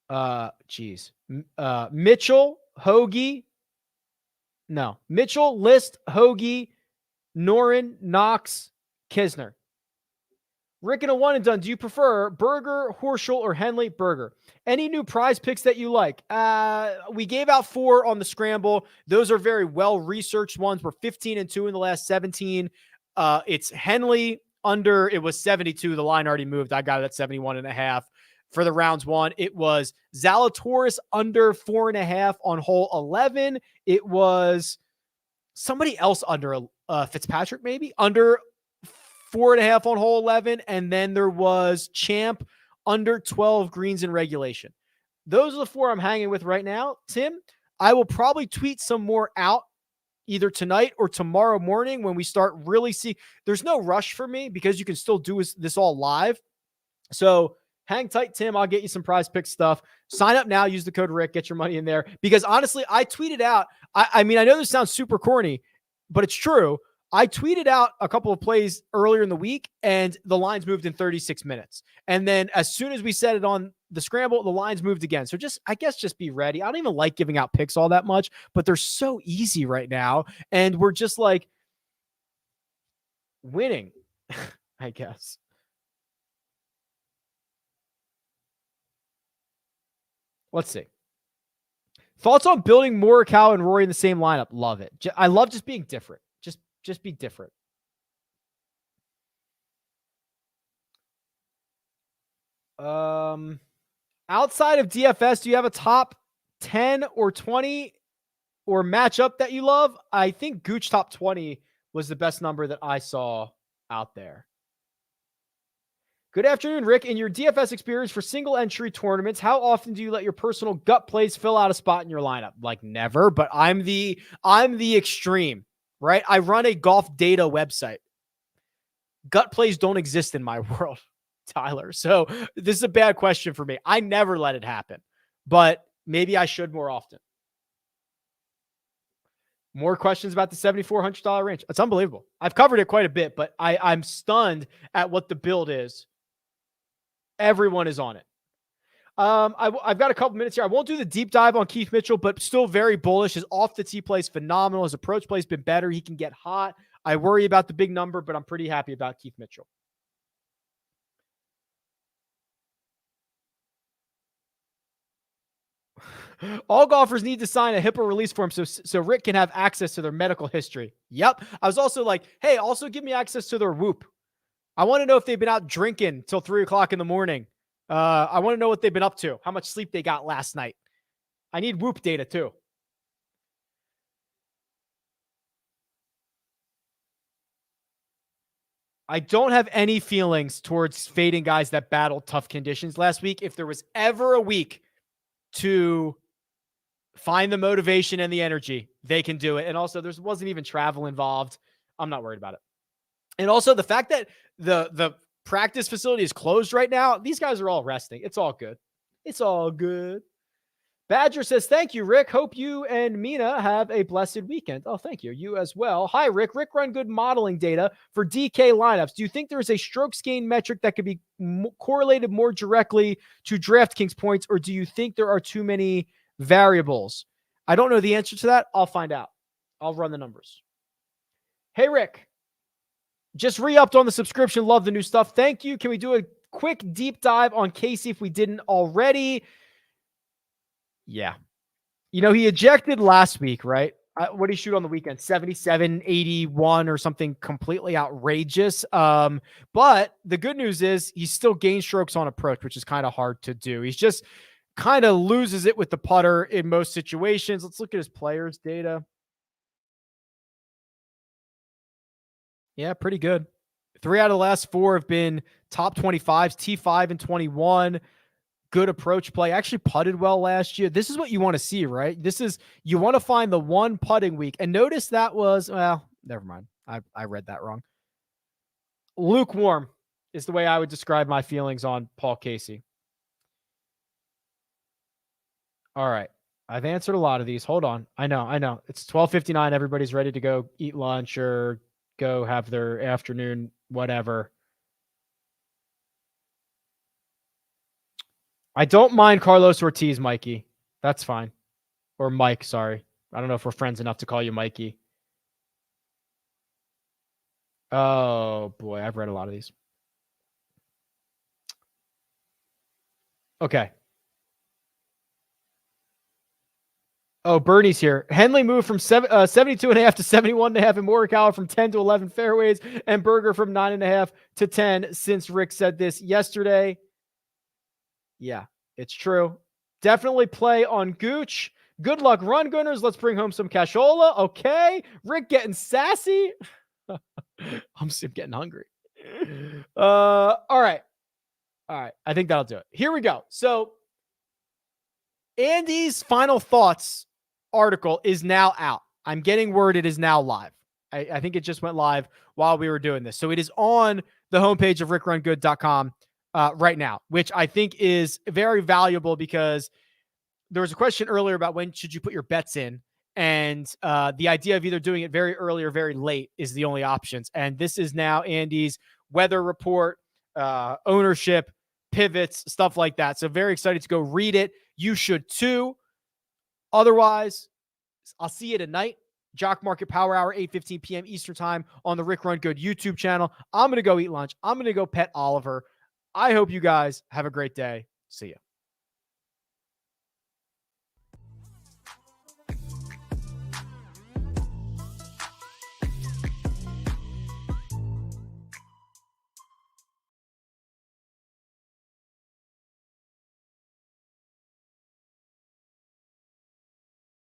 Speaker 1: Mitchell, Hoagie. No. Mitchell, List, Hoagie, Noren, Knox, Kisner. Rick in a one and done. Do you prefer Berger, Horschel, or Henley? Berger. Any new prize picks that you like? We gave out 4 on the scramble. Those are very well-researched ones. We're 15-2 in the last 17. It's Henley under. It was 72. The line already moved. I got it at 71.5. for the rounds one. It was Zalatoris under 4.5 on hole 11. It was somebody else under Fitzpatrick, maybe under 4.5 on hole 11. And then there was Champ under 12 greens in regulation. Those are the 4 I'm hanging with right now. Tim, I will probably tweet some more out either tonight or tomorrow morning when we start really see. There's no rush for me because you can still do this all live. So hang tight, Tim. I'll get you some PrizePicks stuff. Sign up now. Use the code Rick. Get your money in there. Because honestly, I tweeted out. I mean, I know this sounds super corny, but it's true. I tweeted out a couple of plays earlier in the week, and the lines moved in 36 minutes. And then as soon as we set it on the scramble, the lines moved again. So I guess just be ready. I don't even like giving out picks all that much, but they're so easy right now. And we're just like winning, I guess. Let's see. Thoughts on building Morikawa and Rory in the same lineup? Love it. I love just being different. Just be different. Outside of DFS, do you have a top 10 or 20 or matchup that you love? I think Gooch top 20 was the best number that I saw out there. Good afternoon, Rick. In your DFS experience for single entry tournaments, how often do you let your personal gut plays fill out a spot in your lineup? Like never, but I'm the extreme, right? I run a golf data website. Gut plays don't exist in my world, Tyler. So this is a bad question for me. I never let it happen, but maybe I should more often. More questions about the $7,400 range. It's unbelievable. I've covered it quite a bit, but I'm stunned at what the build is. Everyone is on it. I've got a couple minutes here. I won't do the deep dive on Keith Mitchell, but still very bullish. His off the tee play is phenomenal. His approach play has been better. He can get hot. I worry about the big number, but I'm pretty happy about Keith Mitchell. All golfers need to sign a HIPAA release form so Rick can have access to their medical history. Yep. I was also like, hey, also give me access to their Whoop. I want to know if they've been out drinking till 3 o'clock in the morning. I want to know what they've been up to, how much sleep they got last night. I need Whoop data too. I don't have any feelings towards fading guys that battled tough conditions last week. If there was ever a week to find the motivation and the energy, they can do it. And also, there wasn't even travel involved. I'm not worried about it. And also, the fact that the practice facility is closed right now, these guys are all resting. It's all good. It's all good. Badger says, thank you, Rick. Hope you and Mina have a blessed weekend. Oh, thank you. You as well. Hi, Rick. RickRunGood modeling data for DK lineups. Do you think there is a strokes gain metric that could be correlated more directly to DraftKings points, or do you think there are too many variables? I don't know the answer to that. I'll find out. I'll run the numbers. Hey, Rick. Just re-upped on the subscription. Love the new stuff. Thank you. Can we do a quick deep dive on Casey if we didn't already? Yeah. You know, he ejected last week, right? What did he shoot on the weekend? 77, 81 or something completely outrageous. But the good news is he still gains strokes on approach, which is kind of hard to do. He's just kind of loses it with the putter in most situations. Let's look at his players data. Yeah, pretty good. 3 out of the last 4 have been top 25s, T5 and 21. Good approach play. Actually putted well last year. This is what you want to see, right? You want to find the one putting week. And notice that was, well, never mind. I read that wrong. Lukewarm is the way I would describe my feelings on Paul Casey. All right. I've answered a lot of these. Hold on. I know. It's 12:59. Everybody's ready to go eat lunch or go have their afternoon, whatever. I don't mind Carlos Ortiz, Mikey. That's fine. Or Mike, sorry. I don't know if we're friends enough to call you Mikey. Oh, boy. I've read a lot of these. Okay. Oh, Bernie's here. Henley moved from 72.5 to 71.5, and Morikawa from 10 to 11 fairways, and Berger from 9.5 to 10 since Rick said this yesterday. Yeah, it's true. Definitely play on Gooch. Good luck, run gunners. Let's bring home some cashola. Okay. Rick getting sassy. I'm still getting hungry. All right. All right. I think that'll do it. Here we go. So Andy's final thoughts article is now out. I'm getting word it is now live. I think it just went live while we were doing this. So it is on the homepage of RickRunGood.com right now, which I think is very valuable because there was a question earlier about when should you put your bets in. And the idea of either doing it very early or very late is the only options. And this is now Andy's weather report, ownership, pivots, stuff like that. So very excited to go read it. You should too. Otherwise, I'll see you tonight. Jock Market Power Hour, 8:15 p.m. Eastern Time on the Rick Run Good YouTube channel. I'm going to go eat lunch. I'm going to go pet Oliver. I hope you guys have a great day. See ya.